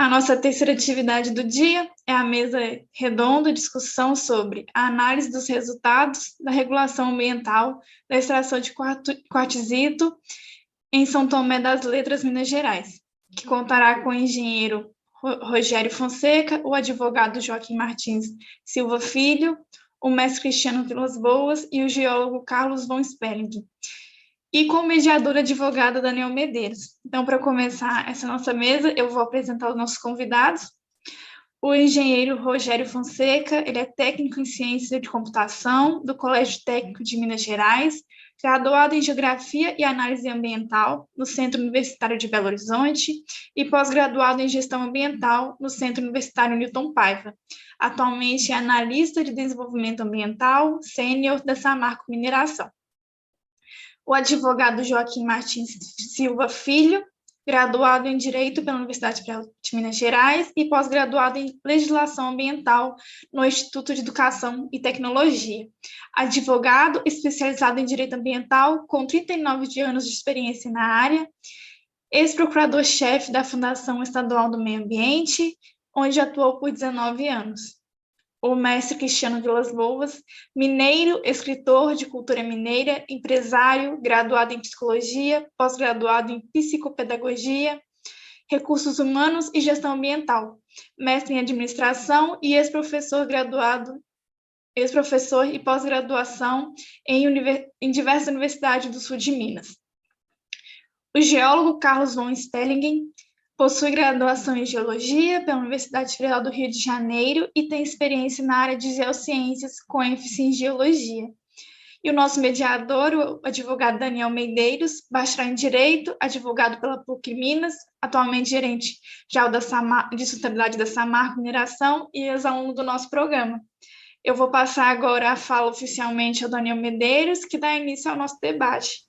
A nossa terceira atividade do dia é a mesa redonda, discussão sobre a análise dos resultados da regulação ambiental da extração de quartzito em São Tomé das Letras, Minas Gerais, que contará com o engenheiro Rogério Fonseca, o advogado Joaquim Martins Silva Filho, o mestre Cristiano Vilas Boas e o geólogo Carlos von Spelling, e com o mediador advogado Daniel Medeiros. Então, para começar essa nossa mesa, eu vou apresentar os nossos convidados. O engenheiro Rogério Fonseca, ele é técnico em ciência de computação do Colégio Técnico de Minas Gerais, graduado em Geografia e Análise Ambiental no Centro Universitário de Belo Horizonte e pós-graduado em Gestão Ambiental no Centro Universitário Newton Paiva. Atualmente é analista de desenvolvimento ambiental sênior da Samarco Mineração. O advogado Joaquim Martins Silva Filho, graduado em Direito pela Universidade de Minas Gerais e pós-graduado em Legislação Ambiental no Instituto de Educação e Tecnologia. Advogado especializado em Direito Ambiental, com 39 anos de experiência na área, ex-procurador-chefe da Fundação Estadual do Meio Ambiente, onde atuou por 19 anos. O mestre Cristiano Vilas Boas, mineiro, escritor de cultura mineira, empresário, graduado em psicologia, pós-graduado em psicopedagogia, recursos humanos e gestão ambiental, mestre em administração e ex-professor e pós-graduação em diversas universidades do sul de Minas. O geólogo Carlos von Spelling possui graduação em Geologia pela Universidade Federal do Rio de Janeiro e tem experiência na área de Geociências, com ênfase em Geologia. E o nosso mediador, o advogado Daniel Medeiros, bacharel em Direito, advogado pela PUC Minas, atualmente gerente geral de sustentabilidade da Samarco Mineração e ex-aluno do nosso programa. Eu vou passar agora a fala oficialmente ao Daniel Medeiros, que dá início ao nosso debate.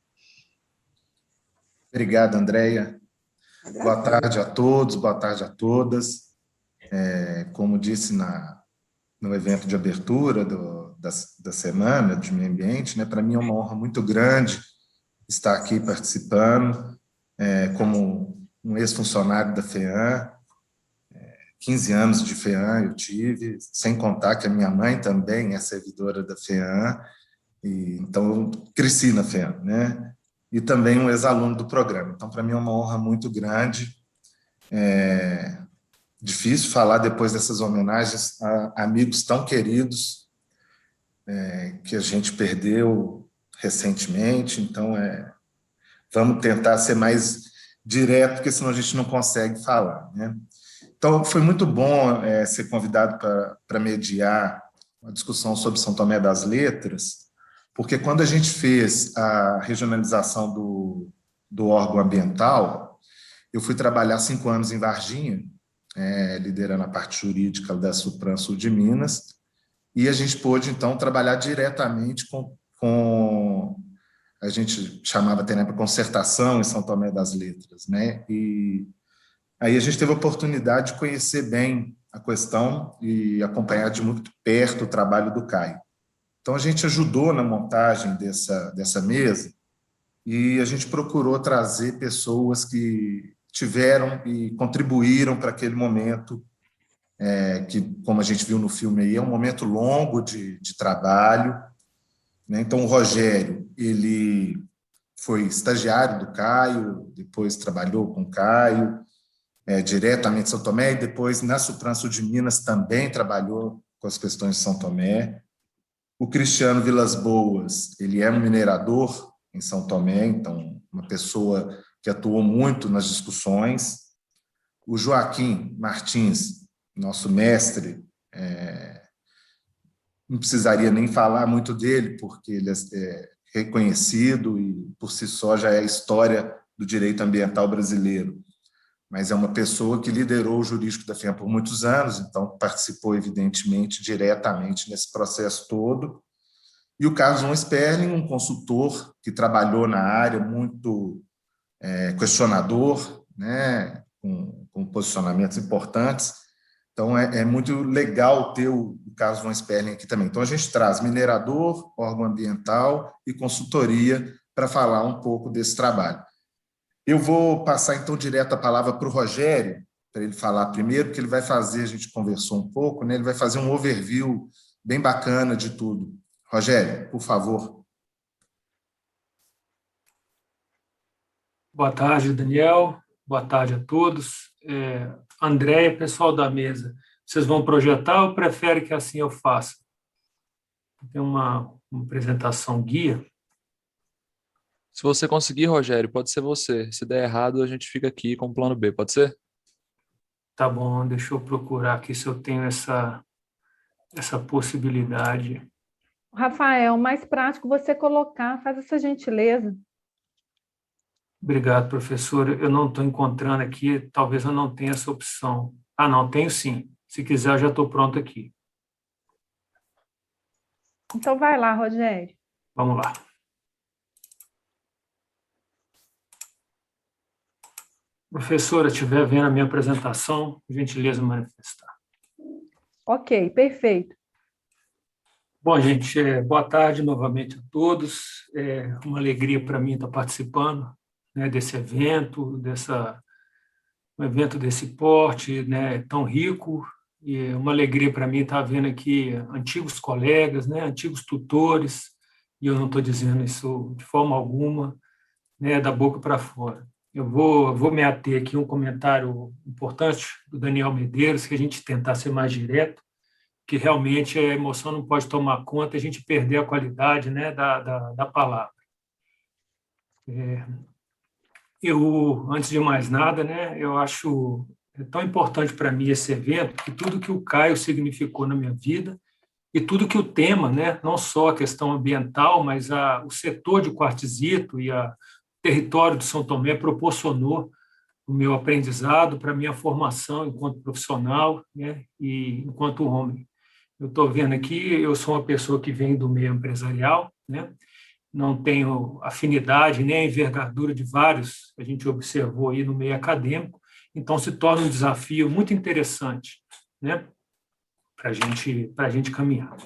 Obrigado, Andréia. Boa tarde a todos, boa tarde a todas. Como disse no evento de abertura da Semana de Meio Ambiente, né, para mim é uma honra muito grande estar aqui participando, como um ex-funcionário da FEAM, 15 anos de FEAM eu tive, sem contar que a minha mãe também é servidora da FEAM, então eu cresci na FEAM, né? E também um ex-aluno do programa. Então, para mim, é uma honra muito grande. Difícil falar depois dessas homenagens a amigos tão queridos que a gente perdeu recentemente. Então, vamos tentar ser mais direto, porque senão a gente não consegue falar, né? Então, foi muito bom ser convidado para mediar uma discussão sobre São Tomé das Letras, porque quando a gente fez a regionalização do órgão ambiental, eu fui trabalhar 5 anos em Varginha, liderando a parte jurídica da Supran Sul de Minas, e a gente pôde, então, trabalhar diretamente com a gente chamava até para concertação em São Tomé das Letras, né? E aí a gente teve a oportunidade de conhecer bem a questão e acompanhar de muito perto o trabalho do Caio. Então, a gente ajudou na montagem dessa mesa e a gente procurou trazer pessoas que tiveram e contribuíram para aquele momento, que, como a gente viu no filme, aí, é um momento longo de trabalho, né? Então, o Rogério, ele foi estagiário do Caio, depois trabalhou com o Caio, diretamente em São Tomé, e depois, na Supran Sul de Minas, também trabalhou com as questões de São Tomé. O Cristiano Vilas Boas, ele é um minerador em São Tomé, então uma pessoa que atuou muito nas discussões. O Joaquim Martins, nosso mestre, não precisaria nem falar muito dele, porque ele é reconhecido e, por si só, já é a história do direito ambiental brasileiro. Mas é uma pessoa que liderou o jurídico da FEAM por muitos anos, então participou, evidentemente, diretamente nesse processo todo. E o Carlos von Sperling, um consultor que trabalhou na área, muito questionador, né, com posicionamentos importantes. Então, é muito legal ter o Carlos von Sperling aqui também. Então, a gente traz minerador, órgão ambiental e consultoria para falar um pouco desse trabalho. Eu vou passar, então, direto a palavra para o Rogério, para ele falar primeiro, porque ele vai fazer, a gente conversou um pouco, né? Ele vai fazer um overview bem bacana de tudo. Rogério, por favor. Boa tarde, Daniel. Boa tarde a todos. André, pessoal da mesa, vocês vão projetar ou prefere que assim eu faça? Tem uma apresentação guia. Se você conseguir, Rogério, pode ser você. Se der errado, a gente fica aqui com o plano B, pode ser? Tá bom, deixa eu procurar aqui se eu tenho essa possibilidade. Rafael, mais prático você colocar, faz essa gentileza. Obrigado, professor. Eu não estou encontrando aqui, talvez eu não tenha essa opção. Ah, não, tenho sim. Se quiser, eu já estou pronto aqui. Então vai lá, Rogério. Vamos lá. Professora, estiver vendo a minha apresentação, gentileza manifestar. Ok, perfeito. Bom, gente, boa tarde novamente a todos. É uma alegria para mim estar participando, né, desse evento, um evento desse porte, né, tão rico. E é uma alegria para mim estar vendo aqui antigos colegas, né, antigos tutores, e eu não estou dizendo isso de forma alguma, né, da boca para fora. Eu vou me ater aqui a um comentário importante do Daniel Medeiros, que a gente tentar ser mais direto, que realmente a emoção não pode tomar conta e a gente perder a qualidade, né, da palavra. Antes de mais nada, né, eu acho tão importante para mim esse evento, que tudo que o Caio significou na minha vida e tudo que o tema, né, não só a questão ambiental, mas o setor de Quartzito e o território de São Tomé proporcionou o meu aprendizado para a minha formação enquanto profissional, né, e enquanto homem. Eu estou vendo aqui, eu sou uma pessoa que vem do meio empresarial, né, não tenho afinidade nem a envergadura de vários que a gente observou aí no meio acadêmico, então se torna um desafio muito interessante, né, para a gente caminhar.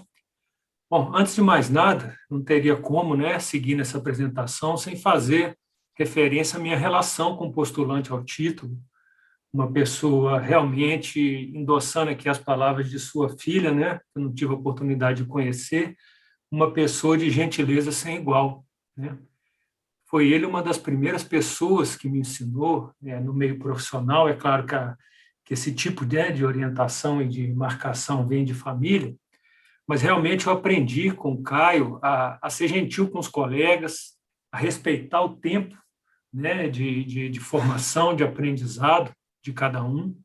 Bom, antes de mais nada, não teria como, né, seguir nessa apresentação sem fazer referência à minha relação com o postulante ao título, uma pessoa realmente endossando aqui as palavras de sua filha, né, que eu não tive a oportunidade de conhecer, uma pessoa de gentileza sem igual, né? Foi ele uma das primeiras pessoas que me ensinou, né, no meio profissional. É claro que esse tipo de orientação e de marcação vem de família, mas realmente eu aprendi com o Caio a ser gentil com os colegas, a respeitar o tempo, né, de formação, de aprendizado de cada um,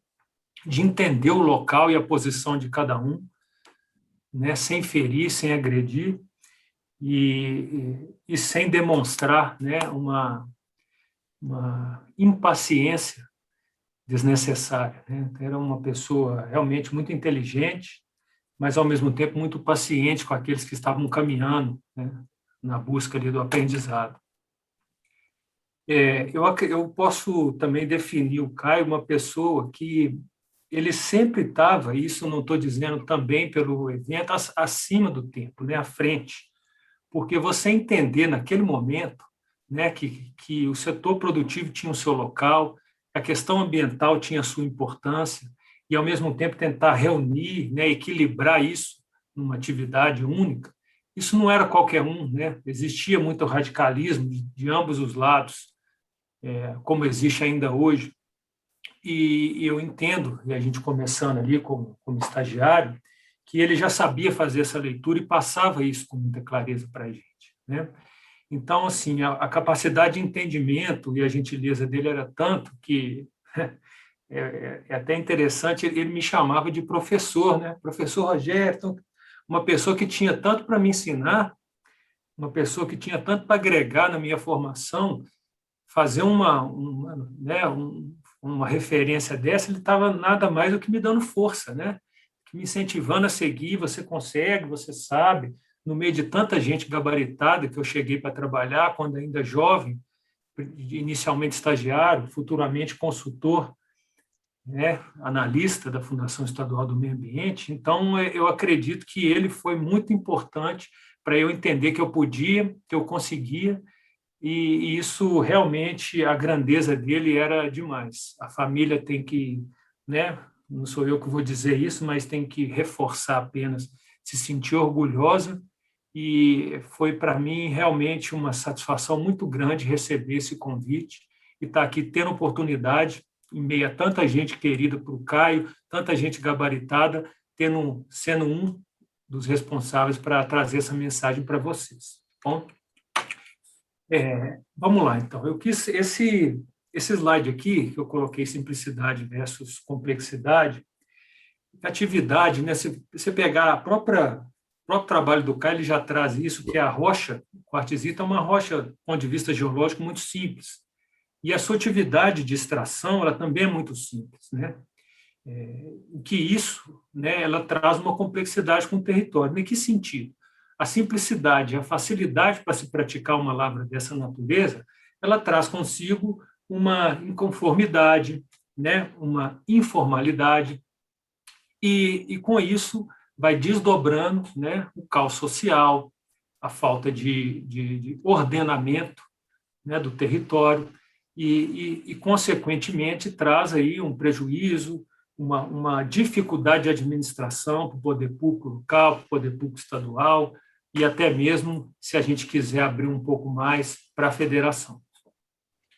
de entender o local e a posição de cada um, né, sem ferir, sem agredir e sem demonstrar, né, uma impaciência desnecessária, né? Era uma pessoa realmente muito inteligente, mas ao mesmo tempo muito paciente com aqueles que estavam caminhando, né, na busca ali do aprendizado. Eu posso também definir o Caio uma pessoa que ele sempre estava, isso não estou dizendo também pelo evento, acima do tempo, né, à frente, porque você entender naquele momento, né, que o setor produtivo tinha o seu local, a questão ambiental tinha a sua importância, e ao mesmo tempo tentar reunir, né, equilibrar isso numa atividade única, isso não era qualquer um, né? Existia muito radicalismo de ambos os lados, como existe ainda hoje. E eu entendo, e a gente começando ali como estagiário, que ele já sabia fazer essa leitura e passava isso com muita clareza para a gente, né? Então, assim, a capacidade de entendimento e a gentileza dele era tanto que é até interessante, ele me chamava de professor, né? Professor Rogério, então, uma pessoa que tinha tanto para me ensinar, uma pessoa que tinha tanto para agregar na minha formação, fazer uma referência dessa, ele estava nada mais do que me dando força, né? Me incentivando a seguir, você consegue, você sabe, no meio de tanta gente gabaritada que eu cheguei para trabalhar, quando ainda jovem, inicialmente estagiário, futuramente consultor, né, analista da Fundação Estadual do Meio Ambiente. Então, eu acredito que ele foi muito importante para eu entender que eu podia, que eu conseguia, e isso realmente, a grandeza dele era demais. A família tem que né? Não sou eu que vou dizer isso, mas tem que reforçar apenas, se sentir orgulhosa, e foi para mim realmente uma satisfação muito grande receber esse convite e estar aqui tendo oportunidade, em meio a tanta gente querida por Caio, tanta gente gabaritada, sendo um dos responsáveis para trazer essa mensagem para vocês. Ponto. Vamos lá, então. Eu quis esse slide aqui, que eu coloquei simplicidade versus complexidade, atividade, né? Se você pegar o próprio trabalho do Caio, ele já traz isso, que é a rocha, o quartzito é uma rocha, do ponto de vista geológico, muito simples. E a sua atividade de extração, ela também é muito simples, né? O que isso, né, ela traz uma complexidade com o território. Em que sentido? A simplicidade, a facilidade para se praticar uma lavra dessa natureza, ela traz consigo uma inconformidade, né, uma informalidade, e com isso vai desdobrando, né, o caos social, a falta de ordenamento, né, do território, e, consequentemente, traz aí um prejuízo, uma dificuldade de administração para o poder público local, para o poder público estadual, e até mesmo, se a gente quiser abrir um pouco mais, para a federação.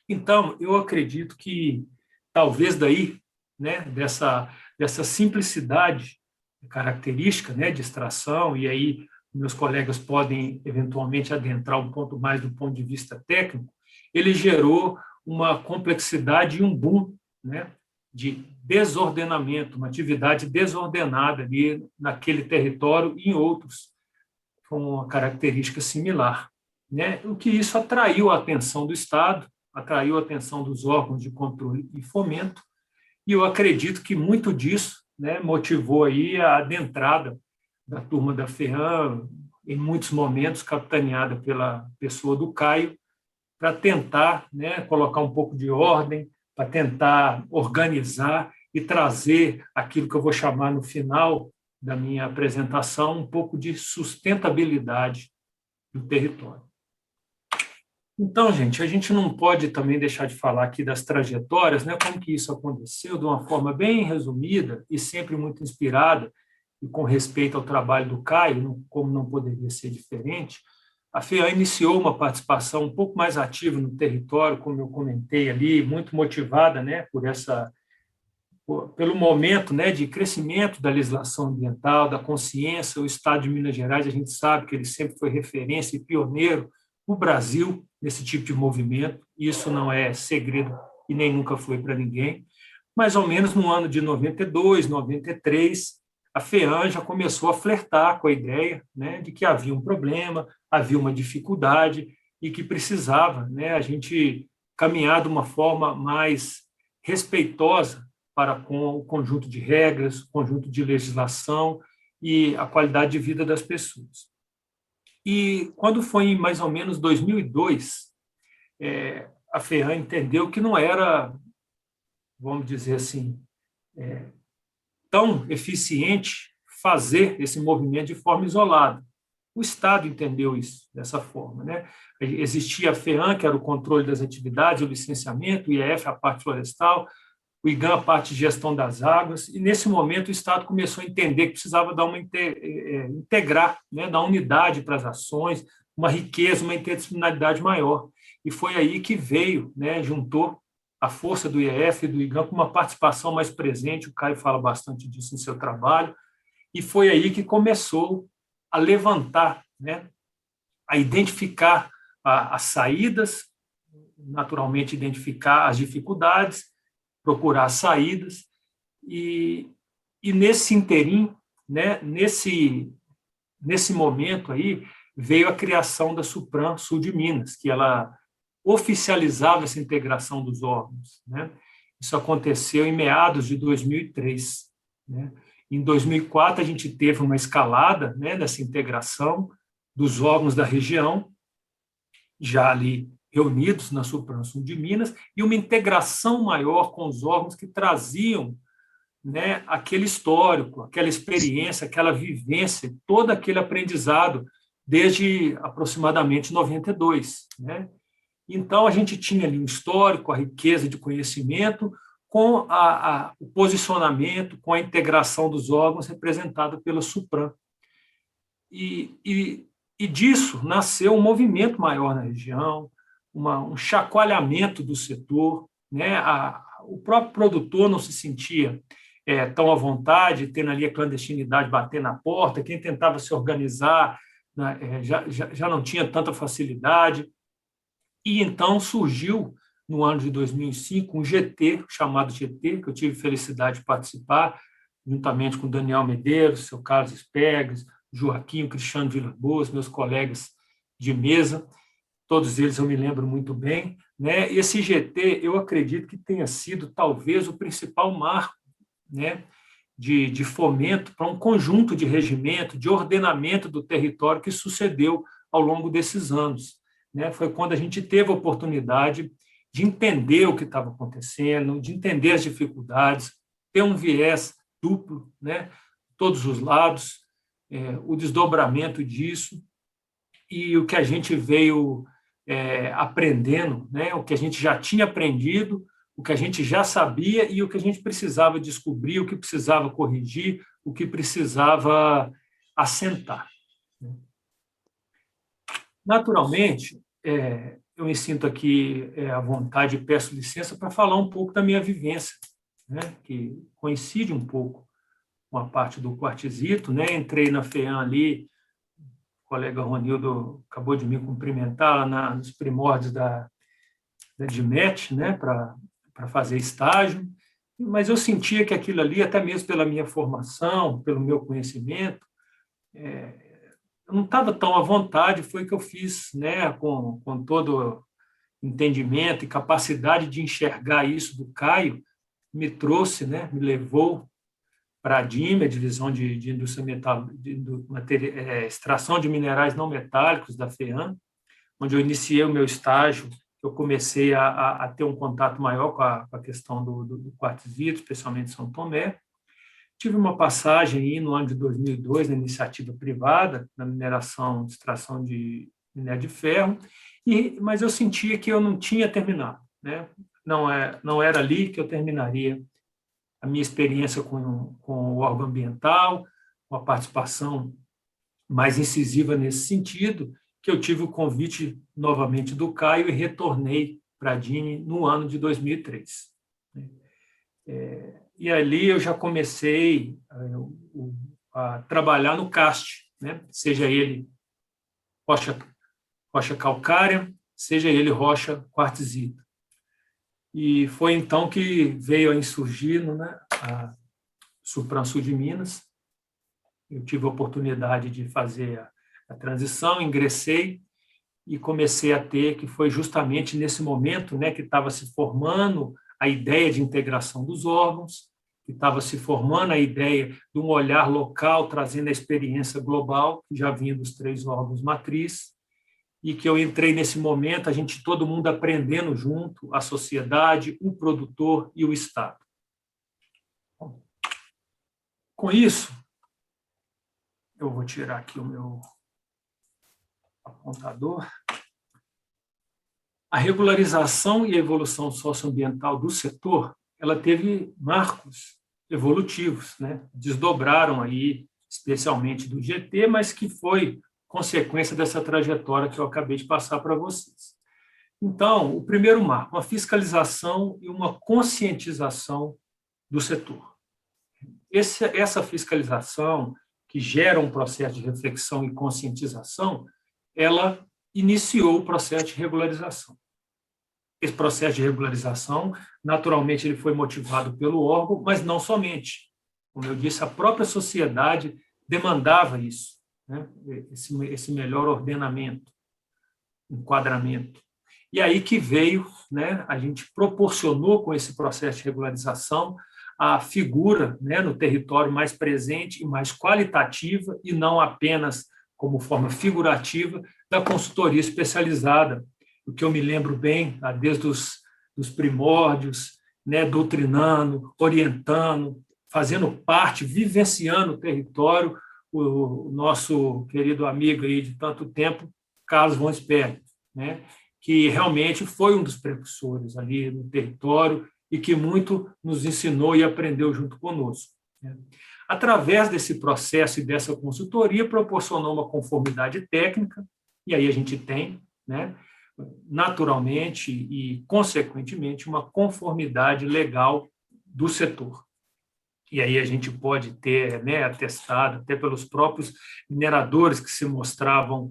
Então, eu acredito que, talvez daí, né, dessa simplicidade característica, né, de extração, e aí meus colegas podem, eventualmente, adentrar um ponto mais do ponto de vista técnico, ele gerou uma complexidade e um boom, né, de desordenamento, uma atividade desordenada ali naquele território e em outros, com uma característica similar, né? O que isso atraiu a atenção do Estado, atraiu a atenção dos órgãos de controle e fomento, e eu acredito que muito disso, né, motivou aí a adentrada da turma da FEAM, em muitos momentos capitaneada pela pessoa do Caio, para tentar, né, colocar um pouco de ordem, para tentar organizar e trazer aquilo que eu vou chamar no final da minha apresentação, um pouco de sustentabilidade do território. Então, gente, a gente não pode também deixar de falar aqui das trajetórias, né, como que isso aconteceu, de uma forma bem resumida e sempre muito inspirada, e com respeito ao trabalho do Caio, como não poderia ser diferente. A FEAM iniciou uma participação um pouco mais ativa no território, como eu comentei ali, muito motivada, né, pelo momento, né, de crescimento da legislação ambiental, da consciência. O Estado de Minas Gerais, a gente sabe que ele sempre foi referência e pioneiro no Brasil nesse tipo de movimento. Isso não é segredo e nem nunca foi para ninguém. Mais ou menos no ano de 92, 93, a FEAM já começou a flertar com a ideia, né, de que havia um problema, havia uma dificuldade e que precisava, né, a gente caminhar de uma forma mais respeitosa para com o conjunto de regras, o conjunto de legislação e a qualidade de vida das pessoas. E quando foi em mais ou menos 2002, a FEAM entendeu que não era, vamos dizer assim, tão eficiente fazer esse movimento de forma isolada. O Estado entendeu isso dessa forma, né? Existia a FEAM, que era o controle das atividades, o licenciamento, o IEF, a parte florestal, o IGAM, a parte de gestão das águas, e nesse momento o Estado começou a entender que precisava dar integrar, né, dar unidade para as ações, uma riqueza, uma interdisciplinaridade maior. E foi aí que veio, né, juntou a força do IEF e do IGAM com uma participação mais presente, o Caio fala bastante disso em seu trabalho, e foi aí que começou a levantar, né, a identificar as saídas, naturalmente identificar as dificuldades, procurar saídas, e nesse interim, né, nesse momento aí, veio a criação da Supram Sul de Minas, que ela oficializava essa integração dos órgãos, né? Isso aconteceu em meados de 2003, né? Em 2004, a gente teve uma escalada, né, dessa integração dos órgãos da região, já ali reunidos na Supram Sul de Minas, e uma integração maior com os órgãos que traziam, né, aquele histórico, aquela experiência, aquela vivência, todo aquele aprendizado desde aproximadamente 92, né? Então, a gente tinha ali um histórico, a riqueza de conhecimento, com o posicionamento, com a integração dos órgãos representado pela SUPRAM. E disso nasceu um movimento maior na região, um chacoalhamento do setor, né? O próprio produtor não se sentia tão à vontade, tendo ali a clandestinidade bater na porta, quem tentava se organizar, né, já não tinha tanta facilidade. E então surgiu, no ano de 2005, um GT, chamado GT, que eu tive felicidade de participar, juntamente com Daniel Medeiros, seu Carlos Espegas, Joaquim, Cristiano Vilas-Boas, meus colegas de mesa, todos eles eu me lembro muito bem, né? Esse GT, eu acredito que tenha sido, talvez, o principal marco, né, de fomento para um conjunto de regimento, de ordenamento do território que sucedeu ao longo desses anos, né? Foi quando a gente teve a oportunidade de entender o que estava acontecendo, de entender as dificuldades, ter um viés duplo, né, todos os lados, o desdobramento disso e o que a gente veio aprendendo, né, o que a gente já tinha aprendido, o que a gente já sabia e o que a gente precisava descobrir, o que precisava corrigir, o que precisava assentar. Naturalmente, eu me sinto aqui à vontade e peço licença para falar um pouco da minha vivência, né, que coincide um pouco com a parte do quartzito, né? Entrei na FEAM ali, o colega Ronildo acabou de me cumprimentar lá nos primórdios da DMET, né, para fazer estágio, mas eu sentia que aquilo ali, até mesmo pela minha formação, pelo meu conhecimento, eu não estava tão à vontade, foi que eu fiz, né, com todo entendimento e capacidade de enxergar isso do Caio, me trouxe, né, me levou para a DIME, a Divisão de Indústria Metal, Extração de Minerais Não Metálicos da FEAM, onde eu iniciei o meu estágio, eu comecei a ter um contato maior com a questão do quartzito, especialmente em São Tomé. Tive uma passagem aí no ano de 2002 na iniciativa privada, na mineração, extração de minério de ferro, mas eu sentia que eu não tinha terminado, né? Não era ali que eu terminaria a minha experiência com o órgão ambiental, com a participação mais incisiva nesse sentido, que eu tive o convite novamente do Caio e retornei para a DIME no ano de 2003. E ali eu já comecei a trabalhar no CAST, né? Seja ele rocha calcária, seja ele rocha quartzita. E foi então que veio a insurgir, né, a Supransul de Minas. Eu tive a oportunidade de fazer a transição, ingressei e comecei a ter, que foi justamente nesse momento, né, que estava se formando a ideia de integração dos órgãos, que estava se formando a ideia de um olhar local, trazendo a experiência global, que já vinha dos 3 órgãos matriz, e que eu entrei nesse momento, todo mundo aprendendo junto, a sociedade, o produtor e o Estado. Com isso, eu vou tirar aqui o meu apontador. A regularização e a evolução socioambiental do setor, ela teve marcos evolutivos, né? Desdobraram aí, especialmente do GT, mas que foi consequência dessa trajetória que eu acabei de passar para vocês. Então, o primeiro marco, uma fiscalização e uma conscientização do setor. Essa fiscalização, que gera um processo de reflexão e conscientização, ela iniciou o processo de regularização. Esse processo de regularização, naturalmente, ele foi motivado pelo órgão, mas não somente. Como eu disse, a própria sociedade demandava isso, né? Esse melhor ordenamento, enquadramento. E aí que veio, né, a gente proporcionou com esse processo de regularização a figura, né, no território mais presente e mais qualitativa, e não apenas como forma figurativa, da consultoria especializada, o que eu me lembro bem, desde os primórdios, né, doutrinando, orientando, fazendo parte, vivenciando o território, o nosso querido amigo aí de tanto tempo, Carlos von Sperling, né, que realmente foi um dos precursores ali no território e que muito nos ensinou e aprendeu junto conosco. Através desse processo e dessa consultoria, proporcionou uma conformidade técnica, e aí a gente tem, né, naturalmente e consequentemente, uma conformidade legal do setor. E aí a gente pode ter, né, atestado até pelos próprios mineradores que se mostravam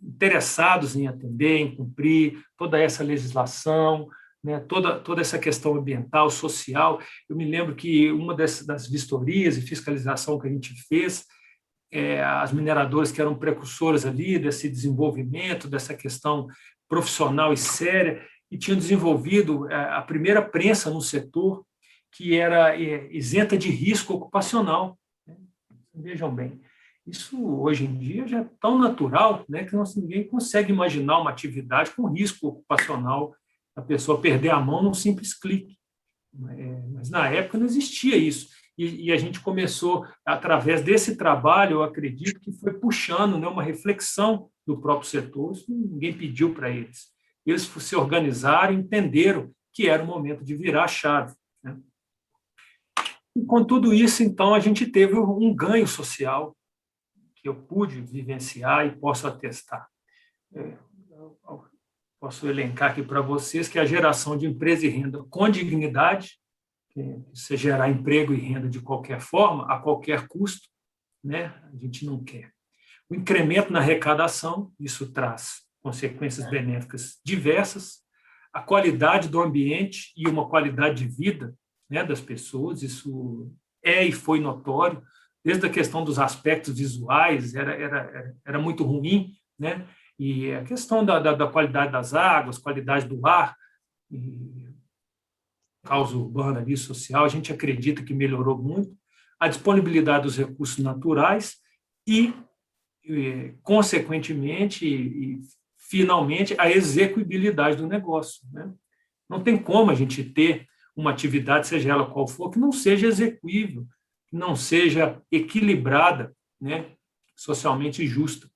interessados em atender, em cumprir toda essa legislação, né, toda essa questão ambiental, social. Eu me lembro que uma das vistorias e fiscalização que a gente fez, as mineradoras que eram precursoras ali desse desenvolvimento, dessa questão profissional e séria, e tinham desenvolvido a primeira prensa no setor que era isenta de risco ocupacional. Vejam bem, isso hoje em dia já é tão natural, né, que ninguém consegue imaginar uma atividade com risco ocupacional, a pessoa perder a mão num simples clique. Mas na época não existia isso. E a gente começou, através desse trabalho, eu acredito que foi puxando, né, uma reflexão do próprio setor, isso ninguém pediu para eles. Eles se organizaram, entenderam que era o momento de virar a chave, né? E com tudo isso, então, a gente teve um ganho social que eu pude vivenciar e posso atestar. Posso elencar aqui para vocês que a geração de emprego e renda com dignidade, você gerar emprego e renda de qualquer forma, a qualquer custo, né, a gente não quer. O incremento na arrecadação, isso traz consequências benéficas diversas, a qualidade do ambiente e uma qualidade de vida, né, das pessoas, isso e foi notório, desde a questão dos aspectos visuais, era muito ruim, né, e a questão da qualidade das águas, qualidade do ar, e causa urbana ali, social, a gente acredita que melhorou muito, a disponibilidade dos recursos naturais e consequentemente, e finalmente, a execuibilidade do negócio, né? Não tem como a gente ter uma atividade, seja ela qual for, que não seja execuível, que não seja equilibrada, né, socialmente justa.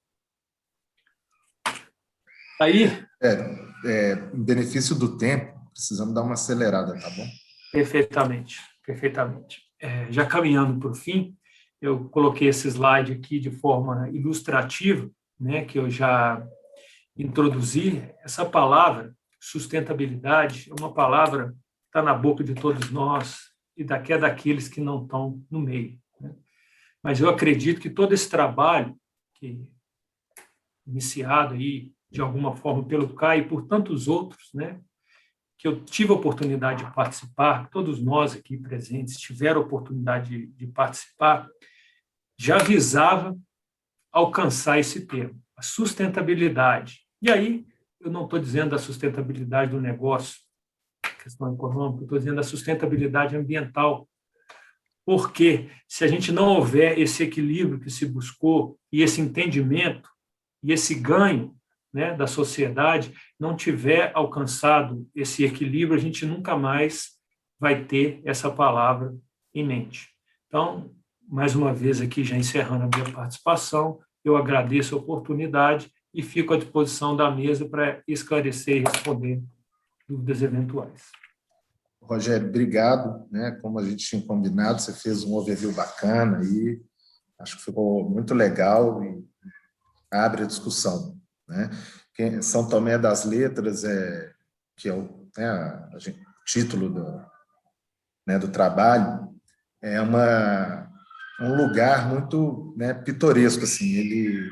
Aí... em benefício do tempo, precisamos dar uma acelerada, tá bom? Perfeitamente, perfeitamente. Já caminhando para o fim, eu coloquei esse slide aqui de forma ilustrativa, né, que eu já introduzi. Essa palavra, sustentabilidade, é uma palavra que está na boca de todos nós e daqueles que não estão no meio, né? Mas eu acredito que todo esse trabalho, iniciado aí, de alguma forma, pelo CAI e por tantos outros, né, que eu tive a oportunidade de participar, todos nós aqui presentes tiveram a oportunidade de participar, já visava alcançar esse termo, a sustentabilidade. E aí, eu não estou dizendo da sustentabilidade do negócio, questão econômica, estou dizendo da sustentabilidade ambiental, porque se a gente não houver esse equilíbrio que se buscou e esse entendimento e esse ganho, né, da sociedade, não tiver alcançado esse equilíbrio, a gente nunca mais vai ter essa palavra em mente. Então, mais uma vez aqui, já encerrando a minha participação, eu agradeço a oportunidade e fico à disposição da mesa para esclarecer e responder dúvidas eventuais. Rogério, obrigado, né? Como a gente tinha combinado, você fez um overview bacana aí, acho que ficou muito legal e abre a discussão, né? São Tomé das Letras, que é o título do trabalho, é um lugar muito, né, pitoresco, assim. Ele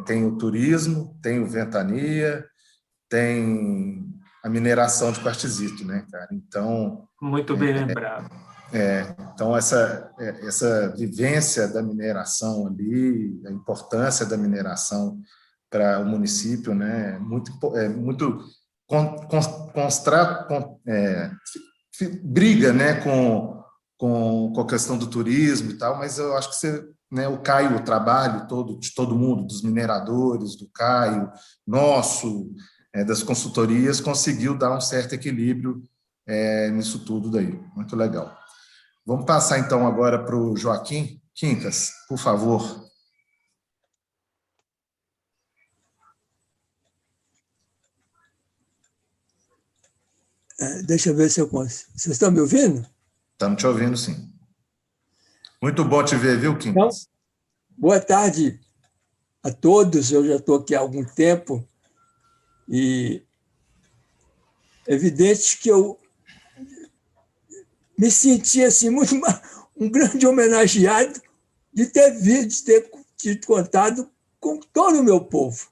tem o turismo, tem o ventania, tem a mineração de quartzito, né, cara? Então, muito bem lembrado. Então essa vivência da mineração ali, a importância da mineração para o município, né, briga, né, com a questão do turismo e tal, mas eu acho que o Caio, o trabalho todo de todo mundo, dos mineradores, do Caio, nosso, das consultorias, conseguiu dar um certo equilíbrio nisso tudo daí. Muito legal. Vamos passar, então, agora para o Joaquim Quincas, por favor. Deixa eu ver se eu consigo. Vocês estão me ouvindo? Estamos te ouvindo, sim. Muito bom te ver, viu, Kim? Então, boa tarde a todos. Eu já estou aqui há algum tempo e é evidente que eu me senti assim, um grande homenageado de ter tido contato com todo o meu povo.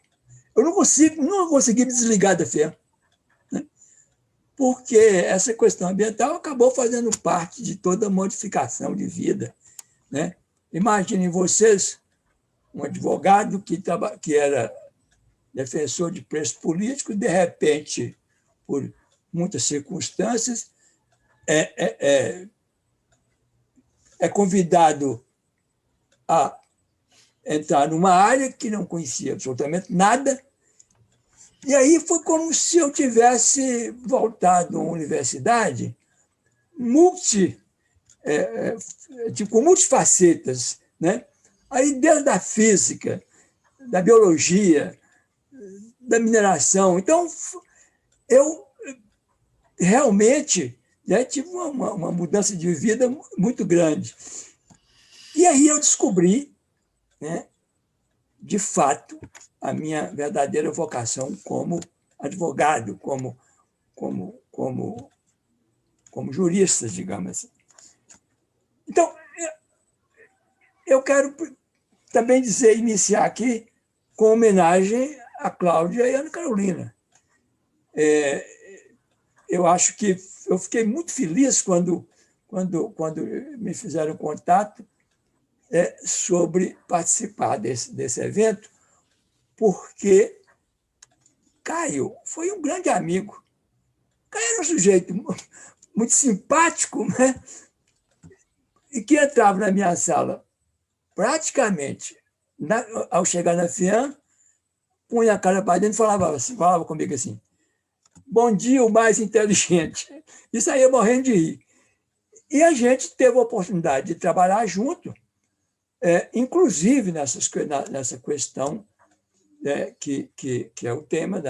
Eu não consegui me desligar da fé, né? Porque essa questão ambiental acabou fazendo parte de toda a modificação de vida, né? Imaginem vocês, um advogado que era defensor de preço político, de repente, por muitas circunstâncias, é convidado a entrar numa área que não conhecia absolutamente nada, e aí foi como se eu tivesse voltado a uma universidade com multifacetas, né? Aí desde a física, da biologia, da mineração. Então, eu realmente, né, tive uma mudança de vida muito grande. E aí eu descobri, né, de fato, a minha verdadeira vocação como advogado, como jurista, digamos assim. Então, eu quero também iniciar aqui com homenagem a Cláudia e a Ana Carolina. Eu acho que eu fiquei muito feliz quando me fizeram contato sobre participar desse evento, porque Caio foi um grande amigo. Caio era um sujeito muito simpático, né? E que entrava na minha sala praticamente, ao chegar na FIAM, punha a cara para dentro e falava comigo assim: bom dia, o mais inteligente. Isso aí eu morrendo de rir. E a gente teve a oportunidade de trabalhar junto, inclusive nessa questão que é o tema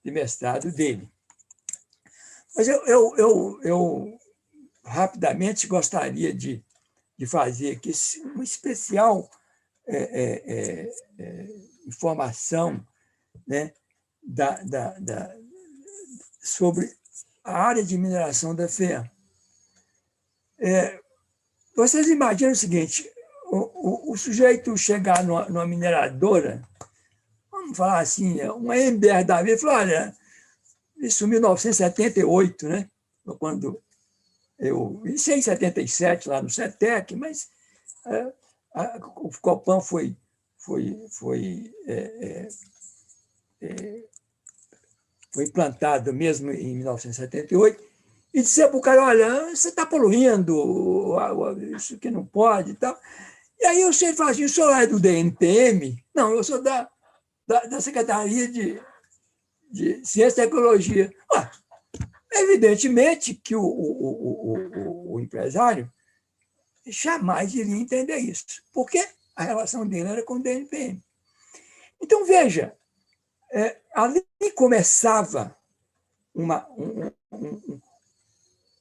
de mestrado dele. Mas eu rapidamente gostaria de fazer aqui uma especial informação, né, sobre a área de mineração da FEAM. Vocês imaginam o seguinte: o sujeito chegar numa mineradora, vamos falar assim, uma MBR da vida, falou: olha, isso em 1978, né, quando eu iniciei em 77 lá no CETEC, mas o Copan foi implantado mesmo em 1978, e dizer para o cara: olha, você está poluindo, isso que não pode e tal. E aí eu sempre falo assim: o senhor é do DNPM? Não, eu sou da Secretaria de Ciência e Tecnologia. Evidentemente que o empresário jamais iria entender isso, porque a relação dele era com o DNPM. Então, veja, ali começava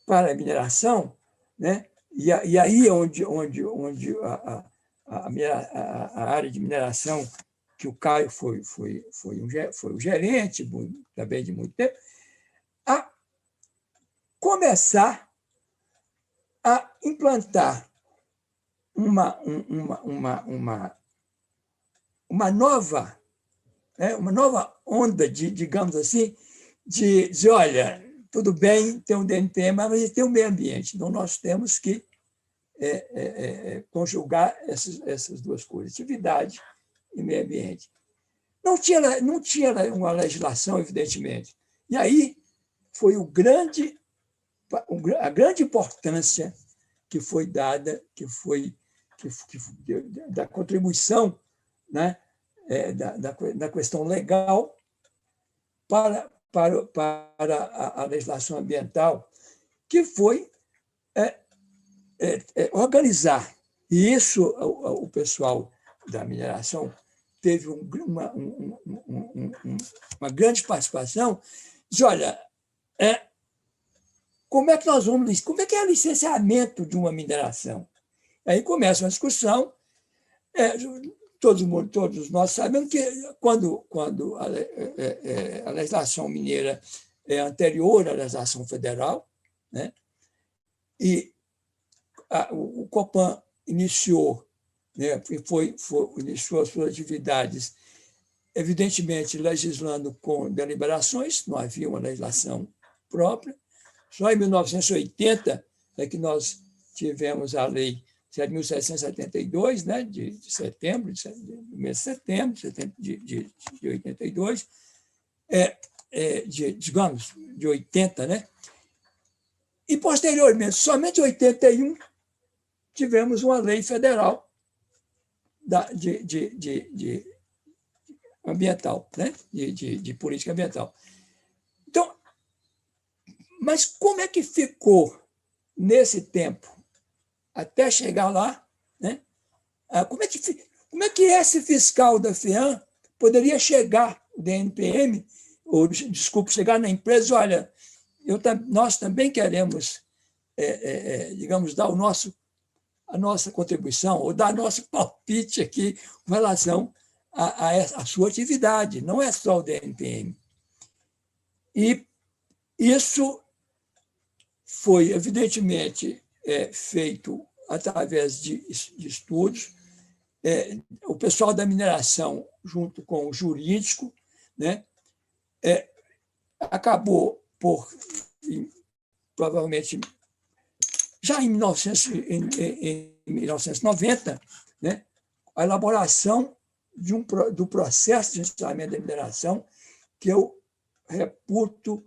para a mineração, né? E aí onde a área de mineração, que o Caio foi o gerente também de muito tempo, a começar a implantar uma nova onda digamos assim, de dizer: olha, tudo bem, tem um DNPM, mas tem o meio ambiente. Então, nós temos que conjugar essas duas coisas, atividade e meio ambiente. Não tinha uma legislação, evidentemente. E aí foi a grande importância que foi dada, da contribuição, né, da questão legal para a legislação ambiental, que foi organizar. E isso o pessoal da mineração teve uma grande participação, diz, olha, como é que é o licenciamento de uma mineração? Aí começa uma discussão, todos nós sabemos que quando a legislação mineira é anterior à legislação federal, né, e o Copan iniciou, né, iniciou as suas atividades, evidentemente legislando com deliberações, não havia uma legislação própria. Só em 1980 é que nós tivemos a lei 7.772, né, de setembro, do mês de setembro de 82, digamos, de 80, né? E, posteriormente, somente em 81, tivemos uma lei federal de ambiental, né? de política ambiental. Então, mas como é que ficou nesse tempo até chegar lá, né? Como é que esse fiscal da FEAM poderia chegar da NPM, ou, desculpe, chegar na empresa, olha, nós também queremos, digamos, dar a nossa contribuição, ou dar nosso palpite aqui com relação à sua atividade, não é só o DNPM. E isso foi, evidentemente, feito através de estudos. O pessoal da mineração, junto com o jurídico, né, acabou por, provavelmente, já em 1990, né, a elaboração do processo de licenciamento da mineração, que eu reputo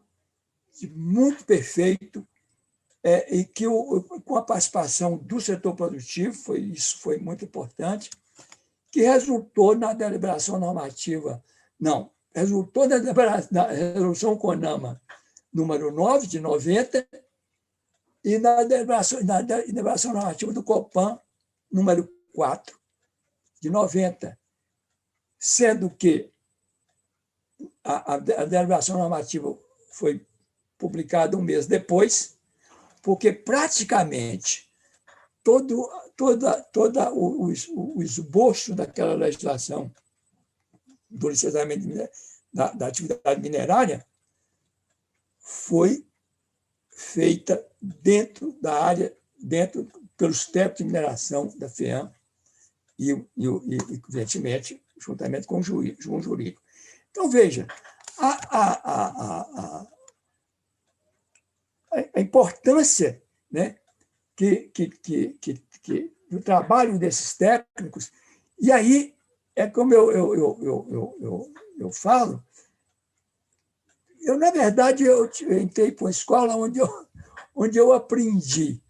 de muito perfeito, e que, com a participação do setor produtivo, isso foi muito importante, que resultou na deliberação normativa, resultou na resolução CONAMA número 9, de 90, e na deliberação normativa do COPAN, número 4, de 90, sendo que a deliberação normativa foi publicada um mês depois, porque praticamente todo o esboço daquela legislação do licenciamento da atividade minerária foi feita dentro da área, pelos técnicos de mineração da FEAM e evidentemente, juntamente com o jurídico. Então, veja, a importância, né, do trabalho desses técnicos, e aí é como eu falo, na verdade, eu entrei para uma escola onde eu aprendi